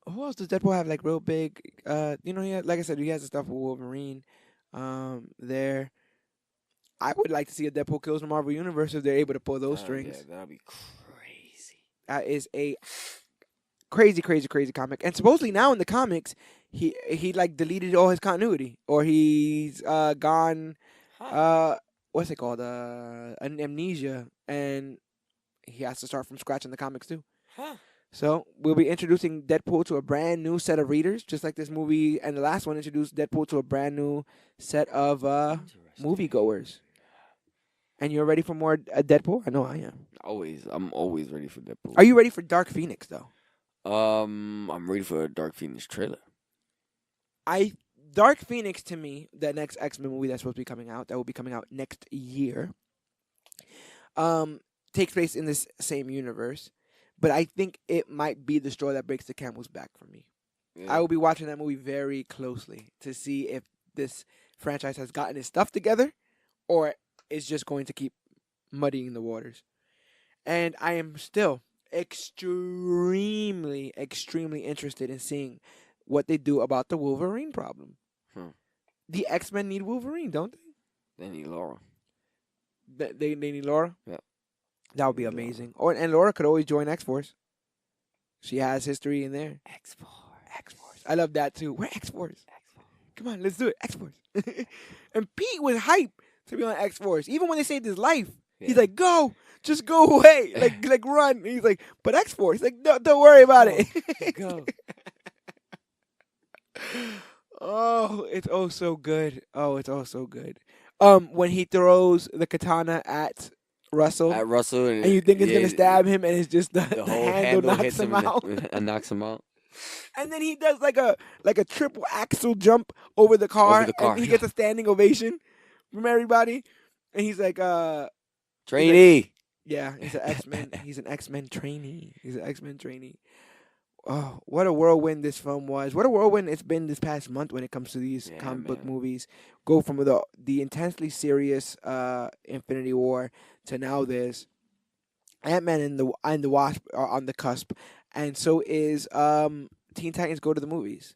Speaker 1: Who else does Deadpool have like real big? Like I said, he has the stuff with Wolverine. There. I would like to see a Deadpool kills the Marvel Universe if they're able to pull those strings.
Speaker 2: Yeah, that'd be crazy.
Speaker 1: That is a crazy, crazy, crazy comic. And supposedly now in the comics, he like deleted all his continuity, or he's gone. What's it called? An amnesia, and he has to start from scratch in the comics too.
Speaker 2: Huh.
Speaker 1: So we'll be introducing Deadpool to a brand new set of readers, just like this movie and the last one introduced Deadpool to a brand new set of moviegoers. And you're ready for more Deadpool? I know I am.
Speaker 2: I'm always ready for Deadpool.
Speaker 1: Are you ready for Dark Phoenix though?
Speaker 2: I'm ready for a Dark Phoenix trailer.
Speaker 1: Dark Phoenix to me, the next X-Men movie that's supposed to be coming out, that will be coming out next year, takes place in this same universe, but I think it might be the straw that breaks the camel's back for me.
Speaker 2: Yeah.
Speaker 1: I will be watching that movie very closely to see if this franchise has gotten its stuff together, or is just going to keep muddying the waters. And I am still extremely, extremely interested in seeing what they do about the Wolverine problem.
Speaker 2: Hmm.
Speaker 1: The X-Men need Wolverine, don't
Speaker 2: They need Laura.
Speaker 1: they? They need Laura.
Speaker 2: Yeah.
Speaker 1: That would
Speaker 2: They
Speaker 1: be
Speaker 2: need Laura.
Speaker 1: amazing. Or and Laura could always join X-Force. She has history in there.
Speaker 2: X-Force.
Speaker 1: X-Force. I love that too. We're X-Force.
Speaker 2: X-Force.
Speaker 1: Come on, let's do it. X-Force. And Pete was hype to be on X-Force. Even when they saved his life, he's
Speaker 2: Yeah.
Speaker 1: like, "Go, just go away, like run." And he's like, "But X-Force, like, no, don't worry about it."
Speaker 2: Go.
Speaker 1: Oh, it's oh so good. Oh, it's oh so good. When he throws the katana at Russell,
Speaker 2: At Russell,
Speaker 1: and you think it's
Speaker 2: yeah,
Speaker 1: gonna stab him, and it's just the
Speaker 2: the whole
Speaker 1: handle knocks
Speaker 2: hits
Speaker 1: him
Speaker 2: him
Speaker 1: out.
Speaker 2: and knocks him out.
Speaker 1: And then he does like a triple axle jump over the car,
Speaker 2: Over the car,
Speaker 1: and he
Speaker 2: yeah.
Speaker 1: gets a standing ovation from everybody. And he's like,
Speaker 2: Trainee.
Speaker 1: yeah, he's an X-Men. He's an X-Men trainee. He's an X-Men trainee. Oh, what a whirlwind this film was! What a whirlwind it's been this past month when it comes to these
Speaker 2: Yeah,
Speaker 1: comic book
Speaker 2: man.
Speaker 1: movies. Go from the intensely serious Infinity War to now this. Ant-Man and the Wasp are on the cusp, and so is Teen Titans Go to the Movies.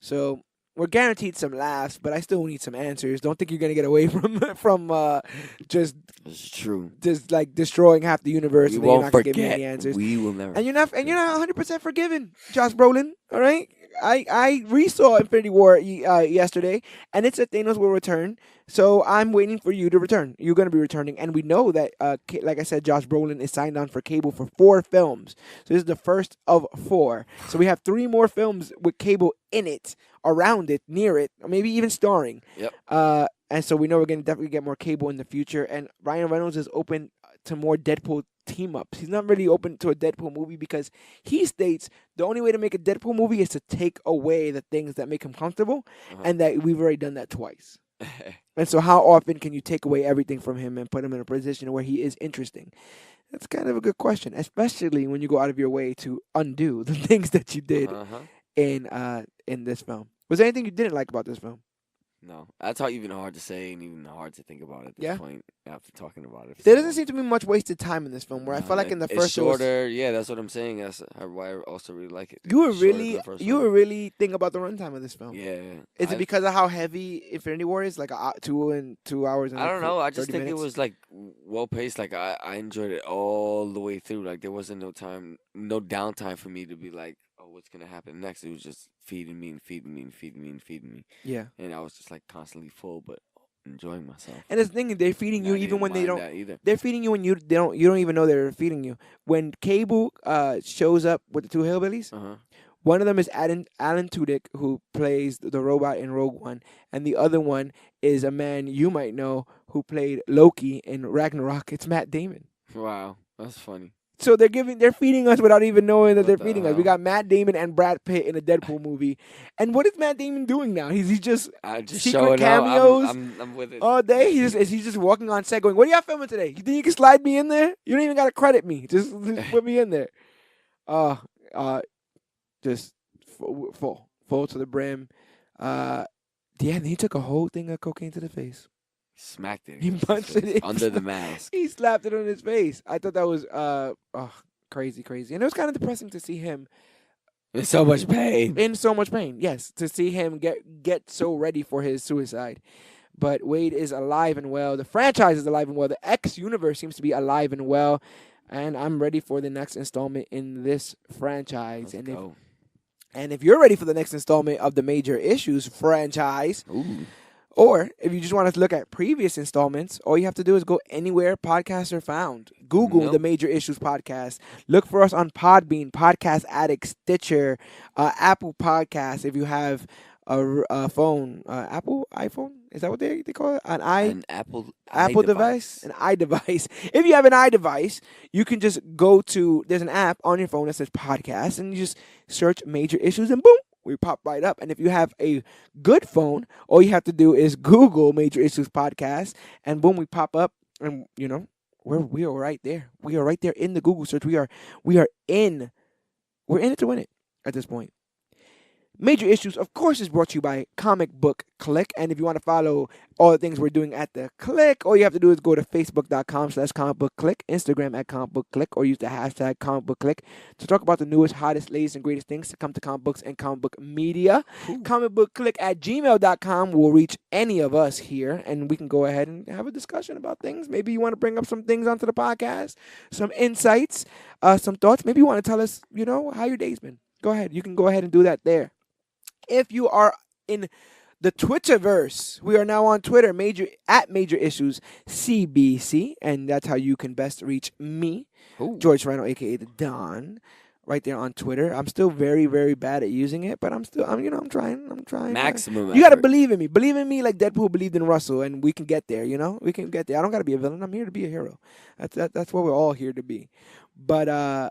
Speaker 1: So we're guaranteed some laughs, but I still need some answers. Don't think you're gonna get away from just
Speaker 2: This is true.
Speaker 1: like destroying half the universe,
Speaker 2: We
Speaker 1: and then you're
Speaker 2: won't
Speaker 1: not gonna give me
Speaker 2: forget.
Speaker 1: any answers.
Speaker 2: We will never.
Speaker 1: And you're not 100% forgiven, Josh Brolin. All right, I resaw Infinity War yesterday, and it said Thanos will return. So I'm waiting for you to return. You're going to be returning, and we know that, like I said, Josh Brolin is signed on for Cable for 4 films. So this is the first of 4. So we have 3 more films with Cable in it, around it, near it, or maybe even starring.
Speaker 2: Yep.
Speaker 1: And so we know we're going to definitely get more Cable in the future. And Ryan Reynolds is open to more Deadpool team ups. He's not really open to a Deadpool movie because he states the only way to make a Deadpool movie is to take away the things that make him comfortable, and that we've already done that twice. And so how often can you take away everything from him and put him in a position where he is interesting? That's kind of a good question, especially when you go out of your way to undo the things that you did in this film. Was there anything you didn't like about this film?
Speaker 2: No, that's how even hard to say and even hard to think about at this point after talking about it.
Speaker 1: There doesn't seem to be much wasted time in this film. Where I felt like in the
Speaker 2: it's
Speaker 1: first
Speaker 2: shorter. Yeah, that's what I'm saying. That's why I also really like it.
Speaker 1: you were
Speaker 2: It's shorter than
Speaker 1: really
Speaker 2: the first
Speaker 1: you
Speaker 2: one.
Speaker 1: were really thinking about the runtime of this film.
Speaker 2: Yeah.
Speaker 1: Is it because of how heavy Infinity War is? Like 2 hours and
Speaker 2: I don't know. I just
Speaker 1: 30
Speaker 2: think
Speaker 1: minutes?
Speaker 2: it was like well paced. Like I enjoyed it all the way through. Like there wasn't no downtime for me to be like, oh, what's gonna happen next? It was just feeding me and feeding me and feeding me and feeding me.
Speaker 1: Yeah.
Speaker 2: And I was just like constantly full, but enjoying myself.
Speaker 1: And the thing is, they're feeding you
Speaker 2: And I
Speaker 1: even
Speaker 2: didn't
Speaker 1: when they
Speaker 2: mind
Speaker 1: don't.
Speaker 2: that either.
Speaker 1: They're feeding you when you don't even know they're feeding you. When Cable shows up with the 2 hillbillies, one of them is Alan Tudyk, who plays the robot in Rogue One, and the other one is a man you might know who played Loki in Ragnarok. It's Matt Damon.
Speaker 2: Wow, that's funny.
Speaker 1: So they're feeding us without even knowing that
Speaker 2: What
Speaker 1: they're
Speaker 2: the
Speaker 1: feeding us.
Speaker 2: hell?
Speaker 1: We got Matt Damon and Brad Pitt in a Deadpool movie, and what is Matt Damon doing now? He's just
Speaker 2: Just
Speaker 1: secret
Speaker 2: showing
Speaker 1: cameos
Speaker 2: out. I'm with it.
Speaker 1: all day. He's just walking on set going, "What are y'all filming today? You think you can slide me in there? You don't even gotta credit me. Just put me in there." Just full to the brim. Yeah, and he took a whole thing of cocaine to the face.
Speaker 2: Smacked it.
Speaker 1: He
Speaker 2: against his
Speaker 1: punched it
Speaker 2: face,
Speaker 1: in.
Speaker 2: under the mask.
Speaker 1: He slapped it on his face. I thought that was crazy, and it was kind of depressing to see him
Speaker 2: In so much pain.
Speaker 1: in so much pain. Yes, to see him get so ready for his suicide. But Wade is alive and well. The franchise is alive and well. The X universe seems to be alive and well. And I'm ready for the next installment in this franchise.
Speaker 2: Let's go.
Speaker 1: And if you're ready for the next installment of the Major Issues franchise,
Speaker 2: Ooh.
Speaker 1: or if you just want to look at previous installments, all you have to do is go anywhere podcasts are found. Google the Major Issues podcast. Look for us on Podbean, Podcast Addict, Stitcher, Apple Podcasts. If you have a phone, Apple iPhone, is that what they call it?
Speaker 2: An Apple
Speaker 1: device, an iDevice. If you have an iDevice, you can just go to, there's an app on your phone that says podcast, and you just search Major Issues, and boom, we pop right up. And if you have a good phone, all you have to do is Google Major Issues podcast, and boom, we pop up, and we are right there. We are right there in the Google search. We're in it to win it at this point. Major Issues, of course, is brought to you by Comic Book Clique. And if you want to follow all the things we're doing at the Clique, all you have to do is go to facebook.com/comicbookclique, Instagram at comicbookclique, or use the hashtag comicbookclique to talk about the newest, hottest, latest, and greatest things to come to comic books and comic book media. Comicbookclique@gmail.com will reach any of us here, and we can go ahead and have a discussion about things. Maybe you want to bring up some things onto the podcast, some insights, some thoughts. Maybe you want to tell us, how your day's been. Go ahead. You can go ahead and do that there. If you are in the Twitterverse, we are now on Twitter, at Major Issues CBC, and that's how you can best reach me, George Serrano, aka the Don, right there on Twitter. I'm still very, very bad at using it, but I'm trying.
Speaker 2: Maximum.
Speaker 1: You got to believe in me. Believe in me like Deadpool believed in Russell, and we can get there. We can get there. I don't got to be a villain. I'm here to be a hero. That's what we're all here to be. But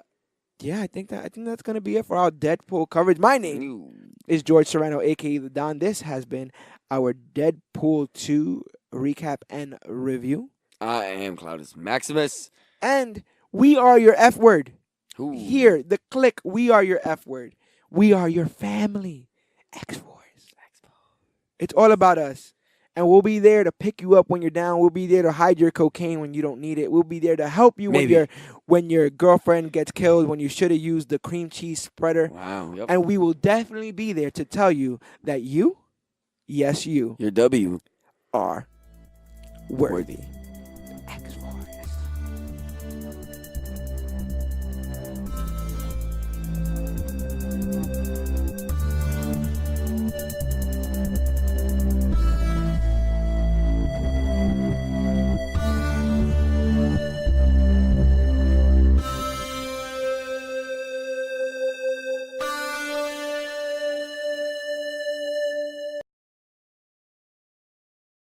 Speaker 1: yeah, I think that's gonna be it for our Deadpool coverage. My name is George Serrano, aka the Don. This has been our Deadpool 2 recap and review.
Speaker 2: I am Claudius Maximus,
Speaker 1: and we are your F word.
Speaker 2: Ooh.
Speaker 1: Here, the Clique. We are your F word. We are your family. X-Force. It's all about us. And we'll be there to pick you up when you're down. We'll be there to hide your cocaine when you don't need it. We'll be there to help you when your girlfriend gets killed, when you should have used the cream cheese spreader.
Speaker 2: Wow. Yep.
Speaker 1: And we will definitely be there to tell you that you, yes, you,
Speaker 2: your W,
Speaker 1: are worthy.